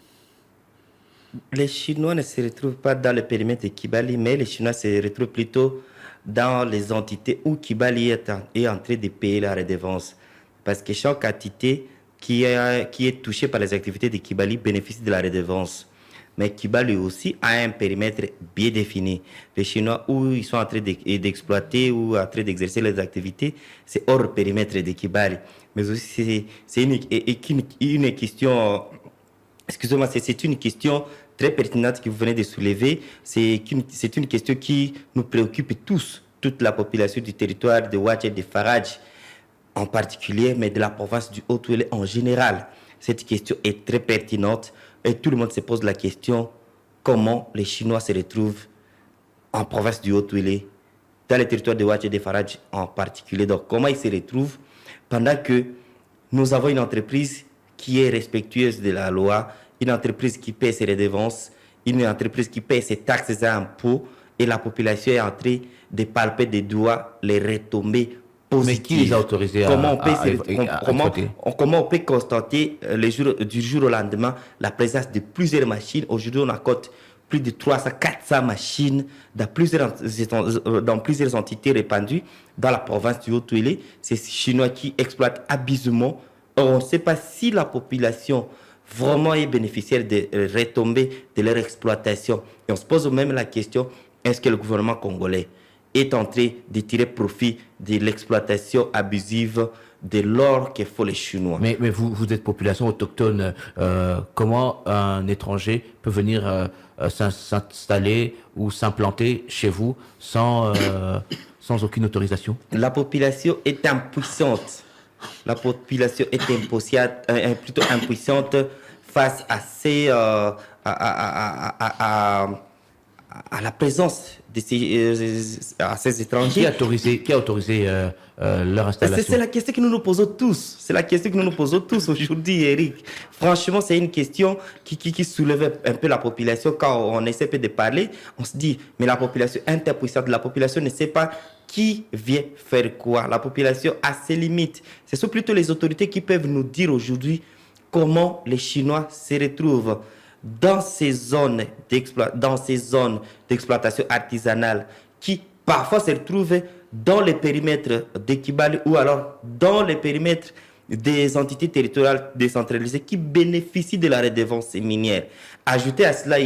Les Chinois ne se retrouvent pas dans le périmètre de Kibali, mais les Chinois se retrouvent plutôt dans les entités où Kibali est en train de payer la redevance. Parce que chaque entité qui est touchée par les activités de Kibali bénéficie de la redevance. Mais Kibali aussi a un périmètre bien défini. Les Chinois, où ils sont en train d'exploiter ou en train d'exercer les activités, c'est hors périmètre de Kibali. Mais aussi, c'est une question... Excusez-moi, c'est une question très pertinente que vous venez de soulever. C'est une question qui nous préoccupe tous, toute la population du territoire de Ouadja et de Faradj en particulier, mais de la province du Haut-Touélé en général. Cette question est très pertinente et tout le monde se pose la question comment les Chinois se retrouvent en province du Haut-Touélé, dans le territoire de Ouadja et de Faradj en particulier. Donc, comment ils se retrouvent pendant que nous avons une entreprise qui est respectueuse de la loi, une entreprise qui paie ses redevances, une entreprise qui paie ses taxes et impôts, et la population est en train de palper des doigts les retombées positives.
Mais qui les a autorisés
comment on peut constater du jour au lendemain la présence de plusieurs machines? Aujourd'hui, on accorde plus de 300-400 machines dans plusieurs entités répandues dans la province du Haut-Touélé. C'est ces Chinois qui exploitent abusivement. On ne sait pas si la population vraiment est bénéficiaire des retombées de leur exploitation. Et on se pose même la question, est-ce que le gouvernement congolais est en train de tirer profit de l'exploitation abusive de l'or que font les Chinois?
Mais vous êtes population autochtone. Comment un étranger peut venir s'installer ou s'implanter chez vous sans aucune autorisation?
La population est impuissante. La population est plutôt impuissante face à la présence de ces étrangers.
Qui a autorisé leur installation?
C'est la question que nous nous posons tous. C'est la question que nous nous posons tous aujourd'hui, Eric. Franchement, c'est une question qui soulève un peu la population. Quand on essaie de parler, on se dit, mais la population est impuissante. La population ne sait pas qui vient faire quoi. La population a ses limites. Ce sont plutôt les autorités qui peuvent nous dire aujourd'hui comment les Chinois se retrouvent dans ces zones d'exploitation artisanale qui parfois se retrouvent dans les périmètres de Kibali ou alors dans les périmètres des entités territoriales décentralisées qui bénéficient de la redevance minière. Ajouté à cela,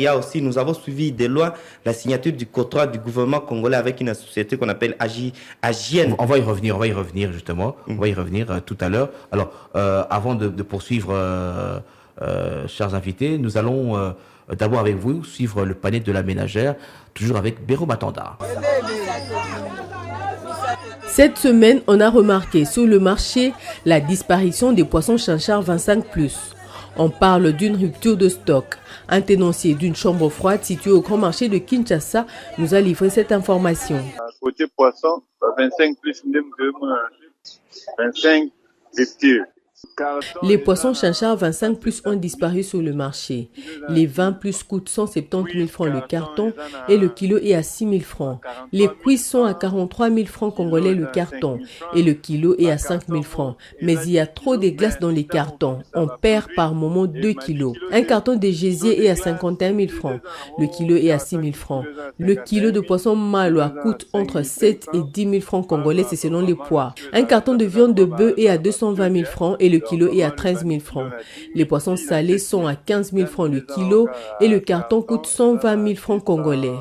nous avons suivi des lois, la signature du contrat du gouvernement congolais avec une société qu'on appelle AGN.
On va y revenir justement, on va y revenir tout à l'heure. Alors, avant de poursuivre, chers invités, nous allons d'abord avec vous suivre le panier de la ménagère, toujours avec Béro Matanda.
Cette semaine, on a remarqué sur le marché la disparition des poissons chanchards 25+. On parle d'une rupture de stock. Un tenancier d'une chambre froide située au grand marché de Kinshasa nous a livré cette information.
Côté poisson, 25+, 25 ruptures.
Les poissons Chinchard 25 plus ont disparu sur le marché. Les 20 plus coûtent 170 000 francs le carton et le kilo est à 6 000 francs. Les cuisses sont à 43 000 francs congolais le carton et le kilo est à 5 000 francs. Mais il y a trop de glace dans les cartons. On perd par moment 2 kilos. Un carton de gésier est à 51 000 francs. Le kilo est à 6 000 francs. Le kilo de poisson malois coûte entre 7 et 10 000 francs congolais, c'est selon les poids. Un carton de viande de bœuf est à 220 000 francs et le kilo est à 13 000 francs. Les poissons salés sont à 15 000 francs le kilo et le carton coûte 120 000 francs congolais.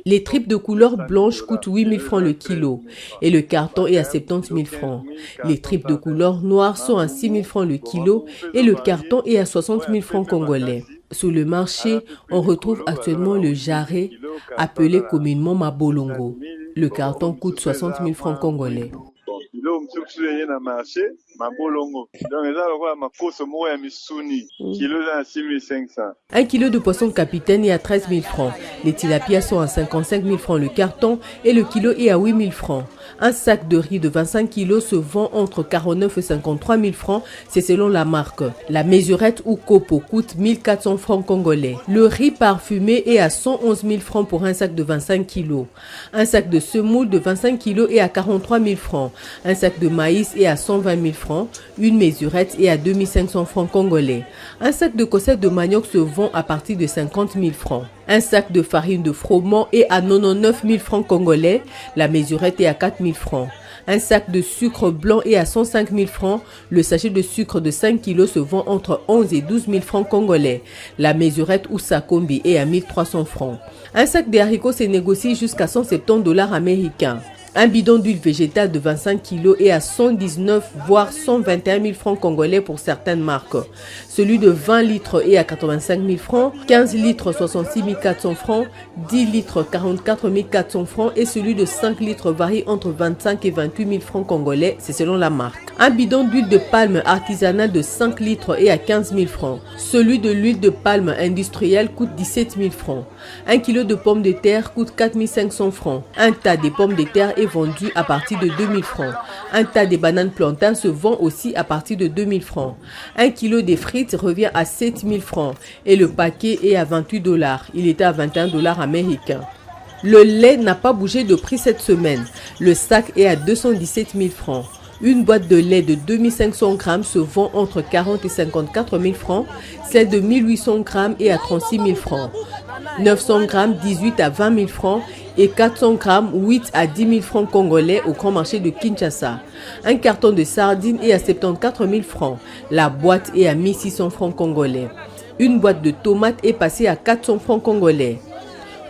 Les tripes de couleur blanche coûtent 8 000 francs le kilo et le carton est à 70 000 francs. Les tripes de couleur noire sont à 6 000 francs le kilo et le carton est à 60 000 francs congolais. Sur le marché, on retrouve actuellement le jarret, appelé communément mabolongo. Le carton coûte 60 000 francs congolais. Un kilo de poisson capitaine est à 13 000 francs. Les tilapias sont à 55 000 francs le carton et le kilo est à 8 000 francs. Un sac de riz de 25 kilos se vend entre 49 et 53 000 francs, c'est selon la marque. La mesurette ou copo coûte 1 400 francs congolais. Le riz parfumé est à 111 000 francs pour un sac de 25 kilos. Un sac de semoule de 25 kilos est à 43 000 francs. Un sac de maïs est à 120 000 francs. Une mesurette est à 2 500 francs congolais. Un sac de cossette de manioc se vend à partir de 50 000 francs. Un sac de farine de froment est à 99 000 francs congolais. La mesurette est à 4 000 francs. Un sac de sucre blanc est à 105 000 francs. Le sachet de sucre de 5 kg se vend entre 11 et 12 000 francs congolais. La mesurette ou sakombi est à 1 300 francs. Un sac de haricots se négocie jusqu'à 170 $ américains. Un bidon d'huile végétale de 25 kg est à 119 voire 121 000 francs congolais pour certaines marques. Celui de 20 litres est à 85 000 francs, 15 litres 66 400 francs, 10 litres 44 400 francs et celui de 5 litres varie entre 25 et 28 000 francs congolais, c'est selon la marque. Un bidon d'huile de palme artisanale de 5 litres est à 15 000 francs. Celui de l'huile de palme industrielle coûte 17 000 francs. Un kilo de pommes de terre coûte 4 500 francs. Un tas de pommes de terre est vendu à partir de 2 000 francs. Un tas de bananes plantains se vend aussi à partir de 2 000 francs. Un kilo de frites revient à 7 000 francs et le paquet est à 28 $. Il était à 21 $ américains. Le lait n'a pas bougé de prix cette semaine. Le sac est à 217 000 francs. Une boîte de lait de 2500 grammes se vend entre 40 et 54 000 francs. Celle de 1800 grammes est à 36 000 francs. 900 grammes 18 à 20 000 francs et 400 grammes 8 à 10 000 francs congolais au grand marché de Kinshasa. Un carton de sardines est à 74 000 francs. La boîte est à 1 600 francs congolais. Une boîte de tomates est passée à 400 francs congolais.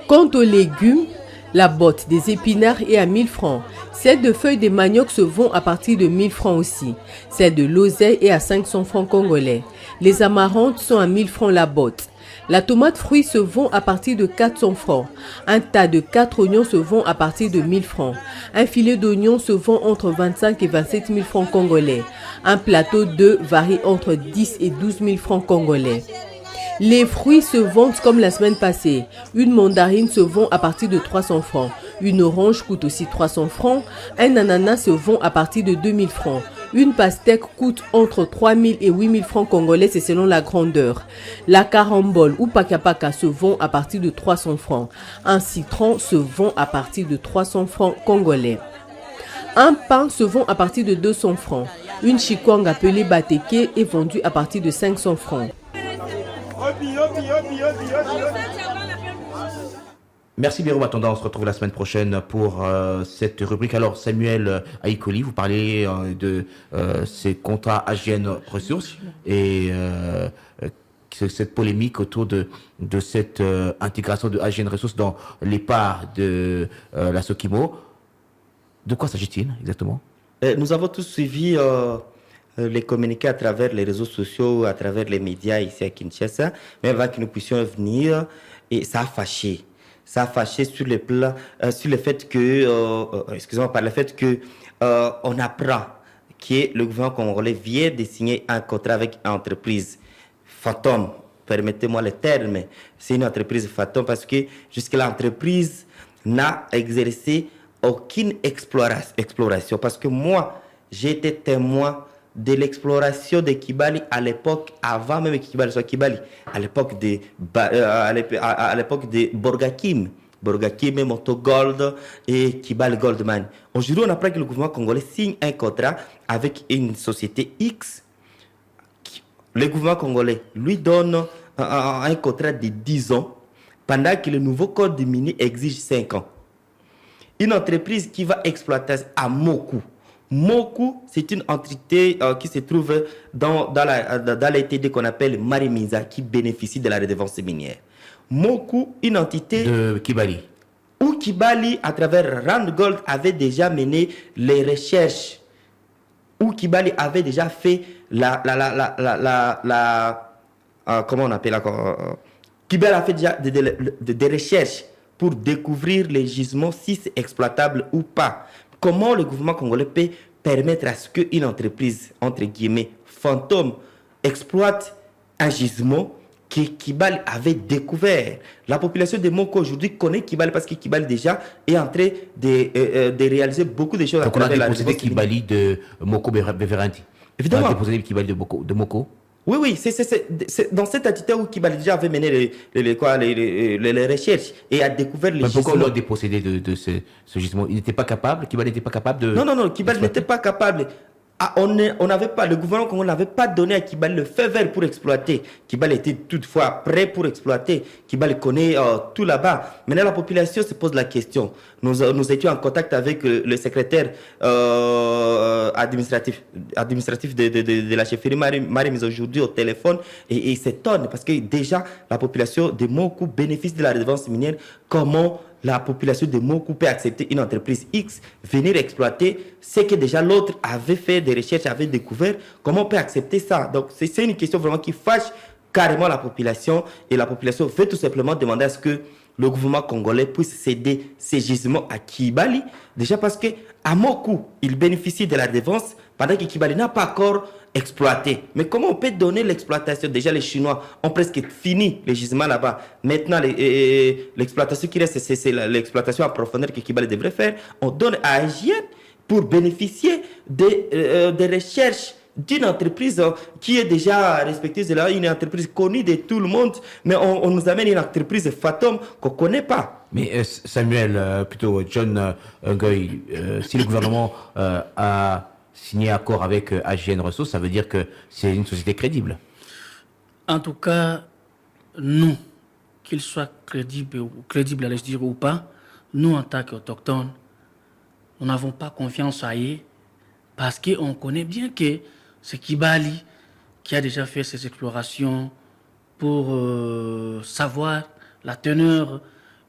Quant aux légumes, la botte des épinards est à 1 000 francs. Celle de feuilles de manioc se vend à partir de 1 000 francs aussi. Celle de l'oseille est à 500 francs congolais. Les amarantes sont à 1 000 francs la botte. La tomate fruit se vend à partir de 400 francs. Un tas de 4 oignons se vend à partir de 1 000 francs. Un filet d'oignon se vend entre 25 et 27 000 francs congolais. Un plateau d'œufs varie entre 10 et 12 000 francs congolais. Les fruits se vendent comme la semaine passée. Une mandarine se vend à partir de 300 francs. Une orange coûte aussi 300 francs. Un ananas se vend à partir de 2 000 francs. Une pastèque coûte entre 3 000 et 8 000 francs congolais, c'est selon la grandeur. La carambole ou pakapaka se vend à partir de 300 francs. Un citron se vend à partir de 300 francs congolais. Un pain se vend à partir de 200 francs. Une chikwang appelée bateke est vendue à partir de 500 francs.
Merci Biro Matanda, on se retrouve la semaine prochaine pour cette rubrique. Alors Samuel Aïkoli, vous parlez de ces contrats AGN Ressources et cette polémique autour de cette intégration de AGN Ressources dans les parts de la Sokimo. De quoi s'agit-il exactement?
Nous avons tous suivi les communiqués à travers les réseaux sociaux, à travers les médias ici à Kinshasa, mais avant que nous puissions venir, et ça a fâché. Ça a fâché sur le plan, sur le fait que, excusez-moi, par le fait que on apprend que le gouvernement congolais vient de signer un contrat avec une entreprise fantôme. Permettez-moi le terme, c'est une entreprise fantôme parce que jusque-là, l'entreprise n'a exercé aucune exploration. Parce que moi, j'ai été témoin de l'exploration de Kibali à l'époque, avant même que Kibali soit Kibali, à l'époque de Borgakim. Borgakim, Moto Gold et Kibali Goldman. Aujourd'hui, on apprend que le gouvernement congolais signe un contrat avec une société X. Le gouvernement congolais lui donne un contrat de 10 ans, pendant que le nouveau code minier exige 5 ans. Une entreprise qui va exploiter à Moku. Moku, c'est une entité qui se trouve dans l'ETD qu'on appelle Marimisa, qui bénéficie de la redevance minière. Moku, une entité
de Kibali.
Où Kibali, à travers Randgold, avait déjà mené les recherches. Où Kibali avait déjà fait comment on appelle Kibali a fait déjà des recherches pour découvrir les gisements, si c'est exploitable ou pas. Comment le gouvernement congolais peut permettre à ce qu'une entreprise, entre guillemets, fantôme, exploite un gisement que Kibali avait découvert. La population de Moko aujourd'hui connaît Kibali parce que Kibali déjà est en train de réaliser beaucoup de choses.
Donc on a déposé Kibali de Moko Beveranti.
Évidemment.
On a déposé Kibali de Moko.
Oui, c'est dans cette entité où Kibali déjà avait mené les recherches et a découvert les gisements.
Pourquoi on l'a dépossédé de ce gisement? Il n'était pas capable, Kibali n'était pas capable de...
Non, Kibali n'était pas capable. On n'avait pas, le gouvernement congolais n'avait pas donné à Kibali le feu vert pour exploiter. Kibali était toutefois prêt pour exploiter. Kibali connaît tout là-bas. Maintenant, la population se pose la question. Nous étions en contact avec le secrétaire administratif de la chefferie Marie aujourd'hui au téléphone et il s'étonne parce que déjà la population de Moku bénéficie de la redevance minière. Comment la population de Moku peut accepter une entreprise X venir exploiter ce que déjà l'autre avait fait des recherches, avait découvert? Comment on peut accepter ça? Donc c'est une question vraiment qui fâche carrément la population et la population veut tout simplement demander à ce que le gouvernement congolais puisse céder ces gisements à Kibali, déjà parce que à Moku, il bénéficie de la redevance pendant que Kibali n'a pas encore exploité. Mais comment on peut donner l'exploitation? Déjà, les Chinois ont presque fini les gisements là-bas. Maintenant, l'exploitation qui reste, c'est l'exploitation en profondeur que Kibali devrait faire. On donne à Aegien pour bénéficier des recherches d'une entreprise qui est déjà respectueuse, une entreprise connue de tout le monde, mais on nous amène une entreprise fantôme qu'on ne connaît pas.
Mais Samuel, plutôt John Ngoy, si le gouvernement a signé accord avec AGN Ressources, ça veut dire que c'est une société crédible.
En tout cas, nous, qu'il soit crédible, allais-je dire, ou pas, nous, en tant qu'autochtones, nous n'avons pas confiance à eux parce qu'on connaît bien que c'est Kibali qui a déjà fait ses explorations pour savoir la teneur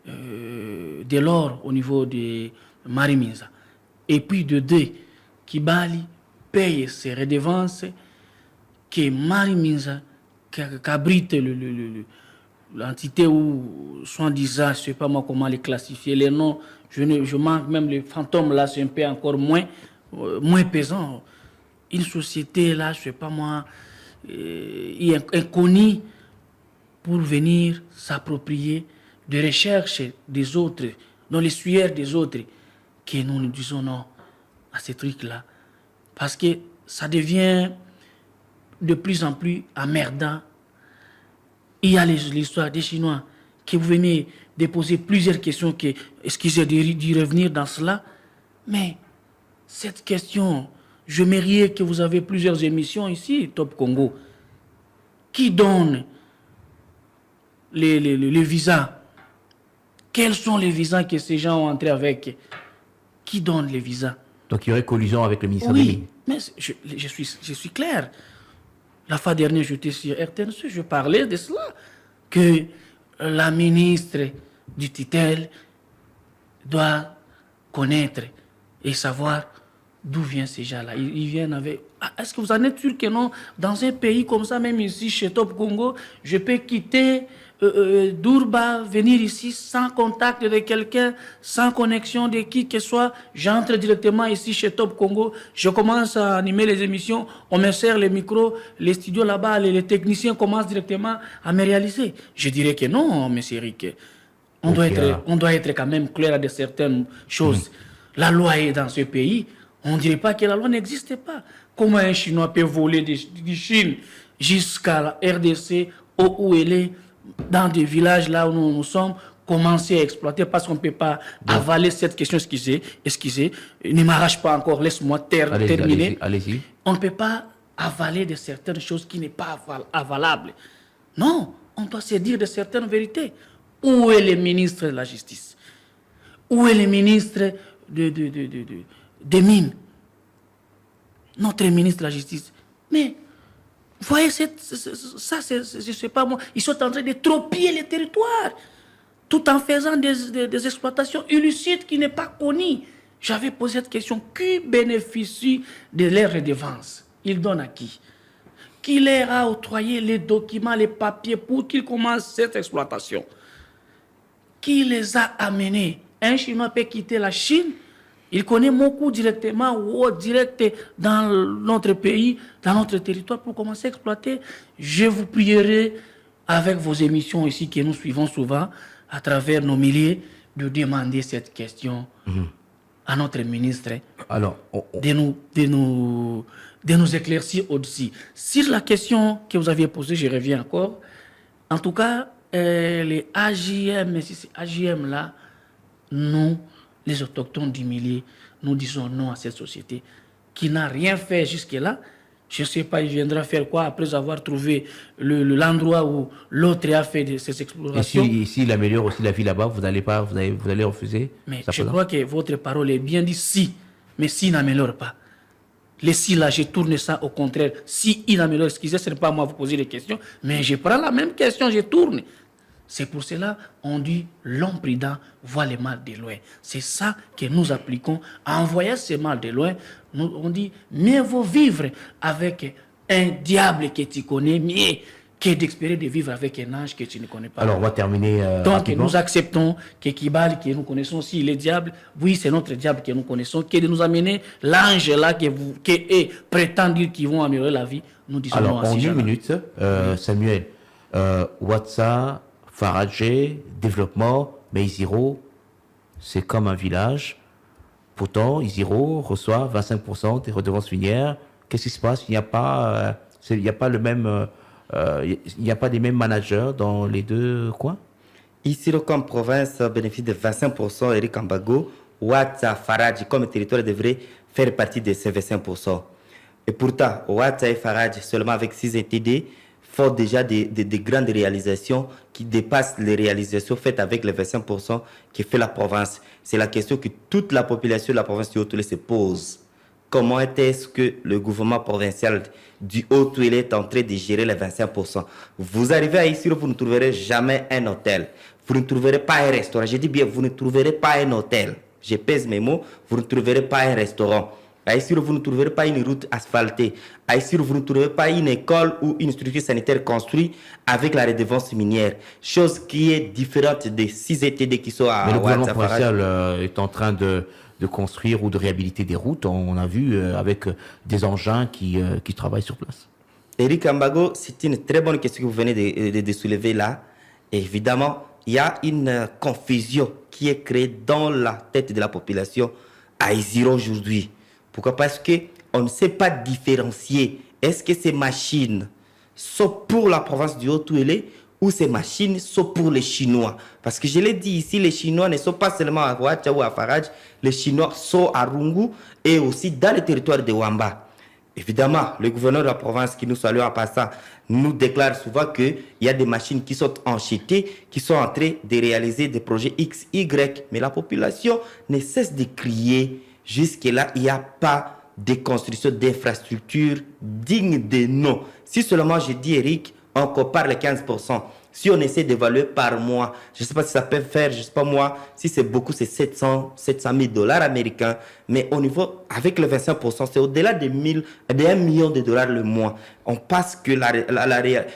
de l'or au niveau de Marimisa. Et puis de deux, Kibali paye ses redevances que Marimisa, qu'abrite l'entité où, soi-disant, je ne sais pas moi comment les classifier, les noms, je manque même les fantômes là, c'est un peu encore moins pesant. Une société là, je ne sais pas moi, inconnue pour venir s'approprier des recherches des autres, dans les suaires des autres, que nous disons non à ces trucs-là. Parce que ça devient de plus en plus emmerdant. Il y a l'histoire des Chinois qui vous venez déposer plusieurs questions, excusez d'y revenir dans cela, mais cette question, je mérite que vous avez plusieurs émissions ici, Top Congo, qui donne les visas? Quels sont les visas que ces gens ont entrés avec? Qui donne les visas?
Donc il y aurait collusion avec le ministère des Mines.
Mais je suis clair. La fois dernière, j'étais sur RTNC, je parlais de cela, que la ministre du tutelle doit connaître et savoir d'où viennent ces gens-là. Ils viennent avec... Est-ce que vous en êtes sûr que non? Dans un pays comme ça, même ici, chez Top Congo, je peux quitter Durba, venir ici sans contact de quelqu'un, sans connexion de qui que ce soit. J'entre directement ici chez Top Congo, je commence à animer les émissions, on me sert les micros, les studios là-bas, les techniciens commencent directement à me réaliser. Je dirais que non, M. Eric. On doit être quand même clair à de certaines choses. La loi est dans ce pays. On ne dirait pas que la loi n'existe pas. Comment un Chinois peut voler de Chine jusqu'à la RDC, où elle est, dans des villages là où nous sommes, commencer à exploiter parce qu'on ne peut pas avaler cette question. Excusez, ne m'arrache pas encore, laisse-moi terminer.
Allez-y.
On ne peut pas avaler de certaines choses qui n'est pas avalable. Non, on doit se dire de certaines vérités. Où est le ministre de la Justice? Où est le ministre des Mines? Notre ministre de la Justice. Mais, voyez, ça, je ne sais pas moi, ils sont en train de tropier les territoires, tout en faisant des exploitations illicites qui n'est pas connues. J'avais posé cette question, qui bénéficie de leurs redevances? Ils donnent à qui? Qui leur a octroyé les documents, les papiers pour qu'ils commencent cette exploitation? Qui les a amenés? Un Chinois peut quitter la Chine, il connaît beaucoup directement ou direct dans notre pays, dans notre territoire pour commencer à exploiter. Je vous prierai avec vos émissions ici que nous suivons souvent à travers nos milliers de demander cette question à notre ministre.
Alors,
de nous éclaircir au-dessus. Sur la question que vous aviez posée, je reviens encore. En tout cas, les AJM, si c'est AJM là, nous, les autochtones du milieu, nous disons non à cette société qui n'a rien fait jusque-là. Je ne sais pas, il viendra faire quoi après avoir trouvé l'endroit où l'autre a fait ses explorations.
Et s'il améliore aussi la vie là-bas, vous allez refuser?
Mais je crois que votre parole est bien dit si, mais s'il n'améliore pas. Les si là, je tourne ça au contraire. Si il améliore, excusez, ce n'est pas à moi de vous poser des questions, mais je prends la même question, je tourne. C'est pour cela on dit l'homme prudent voit le mal de loin. C'est ça que nous appliquons. En voyant ce mal de loin, on dit mieux vaut vivre avec un diable que tu connais mieux que d'espérer de vivre avec un ange que tu ne connais pas.
Alors on va terminer
Donc
rapidement.
nous acceptons que Kibali, que nous connaissons aussi, le diable, oui c'est notre diable que nous connaissons, que de nous amener l'ange là qui prétend dire qu'ils vont améliorer la vie. Nous disons
Alors
non à
en
ces
une
gens-là.
minute, Samuel, WhatsApp, Faradje, développement, mais Isiro, c'est comme un village. Pourtant, Isiro reçoit 25% des redevances minières. Qu'est-ce qui se passe? Il n'y a pas le même, il n'y a pas des mêmes managers dans les deux coins?
Isiro comme province bénéficie de 25%, Eric Ambago, Ouattara, Faradje comme territoire devrait faire partie de ces 25%. Et pourtant, Ouattara et Faradje, seulement avec 6 ETD, font déjà des grandes réalisations qui dépassent les réalisations faites avec les 25% qui fait la province. C'est la question que toute la population de la province du Haut-Touélé se pose. Comment est-ce que le gouvernement provincial du Haut-Touélé est en train de gérer les 25%? Vous arrivez à Isiro, vous ne trouverez jamais un hôtel. Vous ne trouverez pas un restaurant. Je dis bien, vous ne trouverez pas un hôtel. Je pèse mes mots, vous ne trouverez pas un restaurant. À Isiro, vous ne trouverez pas une route asphaltée. À Isiro, vous ne trouverez pas une école ou une structure sanitaire construite avec la redevance minière. Chose qui est différente des 6 ETD qui sont à
Mais le gouvernement
Ouattara.
provincial est en train de construire ou de réhabiliter des routes. On a vu avec des engins qui travaillent sur place.
Eric Ambago, c'est une très bonne question que vous venez de soulever là. Évidemment, il y a une confusion qui est créée dans la tête de la population à Isiro aujourd'hui. Pourquoi? Parce qu'on ne sait pas différencier. Est-ce que ces machines sont pour la province du Haut-Touélé ou ces machines sont pour les Chinois? Parce que je l'ai dit ici, les Chinois ne sont pas seulement à Ouattara ou à Faradje, les Chinois sont à Rungu et aussi dans le territoire de Wamba. Évidemment, le gouverneur de la province qui nous salue en passant nous déclare souvent qu'il y a des machines qui sont enchetées, qui sont en train de réaliser des projets X, Y. Mais la population ne cesse de crier. Jusque-là, il n'y a pas de construction d'infrastructures dignes de nom. Si seulement je dis, Eric, on compare les 15%. Si on essaie d'évaluer par mois, je ne sais pas si ça peut faire, je ne sais pas moi, si c'est beaucoup, c'est 700 000 dollars américains. Mais au niveau, avec les 25%, c'est au-delà de 1 million de dollars le mois. On pense que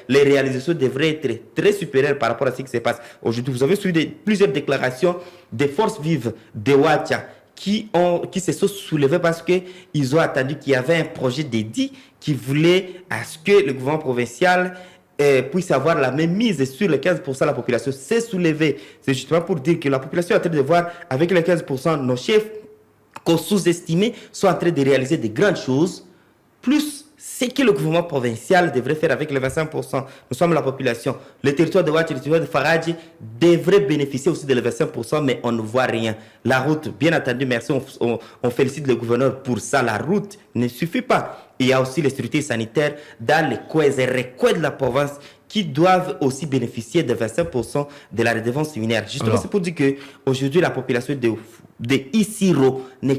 les réalisations devraient être très supérieures par rapport à ce qui se passe aujourd'hui. Vous avez suivi plusieurs déclarations des forces vives de Ouattara qui se sont soulevés parce qu'ils ont attendu qu'il y avait un projet dédié qui voulait à ce que le gouvernement provincial puisse avoir la même mise sur les 15% de la population. C'est soulevé. C'est justement pour dire que la population est en train de voir avec les 15% nos chefs qu'on sous-estimait, sont en train de réaliser de grandes choses, plus ce que le gouvernement provincial devrait faire avec les 25%. Nous sommes la population. Le territoire de Ouacha et le territoire de Faradji devraient bénéficier aussi de les 25%, mais on ne voit rien. La route, bien entendu, merci, on félicite le gouverneur pour ça. La route ne suffit pas. Il y a aussi les structures sanitaires dans les coins et recoins de la province qui doivent aussi bénéficier de 25% de la redevance minière. Justement, c'est pour dire qu'aujourd'hui, la population de Isiro ne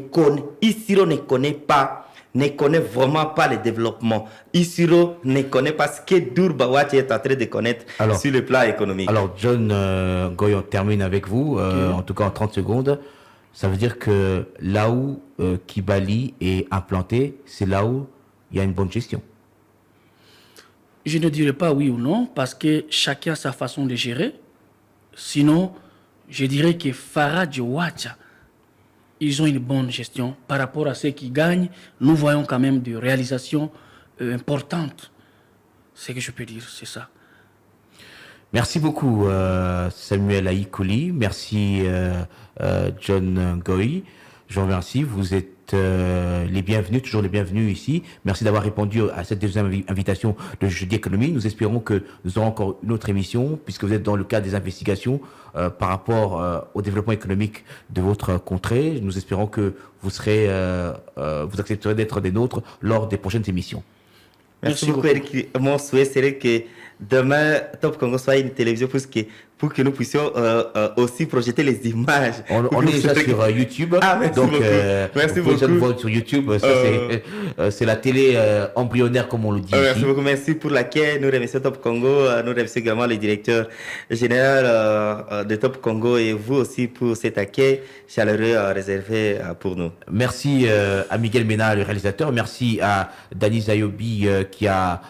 connaît vraiment pas le développement. Isiro ne connaît pas ce que Durba Ouacha est en train de connaître sur le plan économique.
Alors, John Ngoy, on termine avec vous, en tout cas en 30 secondes. Ça veut dire que là où Kibali est implanté, c'est là où il y a une bonne gestion.
Je ne dirais pas oui ou non, parce que chacun a sa façon de gérer. Sinon, je dirais que Faradji Ouacha, ils ont une bonne gestion. Par rapport à ceux qui gagnent, nous voyons quand même des réalisations importantes. Ce que je peux dire, c'est ça.
Merci beaucoup, Samuel Aïkouli. Merci, John Ngoy. Je vous remercie. Vous êtes les bienvenus, toujours les bienvenus ici. Merci d'avoir répondu à cette deuxième invitation de Jeudi Économie. Nous espérons que nous aurons encore une autre émission, puisque vous êtes dans le cadre des investigations par rapport au développement économique de votre contrée. Nous espérons que vous accepterez d'être des nôtres lors des prochaines émissions.
Merci beaucoup, Eric. Mon souhait serait que demain, Top Congo soit une télévision pour que nous puissions aussi projeter les images.
On est déjà sur YouTube.
Ah, merci
donc,
beaucoup. Merci
vous pouvez
beaucoup.
voir sur YouTube. Ça, c'est la télé embryonnaire, comme on le dit
merci
ici.
beaucoup. Merci pour l'accueil. Nous remercions Top Congo. Nous remercions également le directeur général de Top Congo et vous aussi pour cet accueil chaleureux réservé pour nous.
Merci à Miguel Mena, le réalisateur. Merci à Dani Zayobi qui a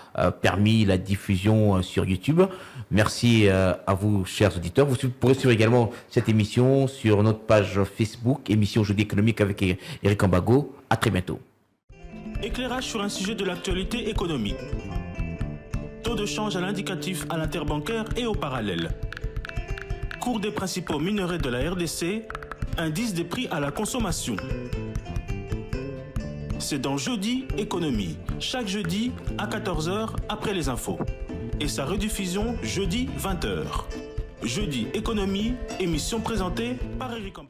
permis la diffusion sur YouTube. Merci à vous, chers auditeurs. Vous pourrez suivre également cette émission sur notre page Facebook, émission Jeudi économique avec Eric Ambago. À très bientôt.
Éclairage sur un sujet de l'actualité économique. Taux de change à l'indicatif à l'interbancaire et au parallèle. Cours des principaux minerais de la RDC. Indice des prix à la consommation. C'est dans Jeudi Économie, chaque jeudi à 14h après les infos. Et sa rediffusion jeudi 20h. Jeudi Économie, émission présentée par Eric Ambago.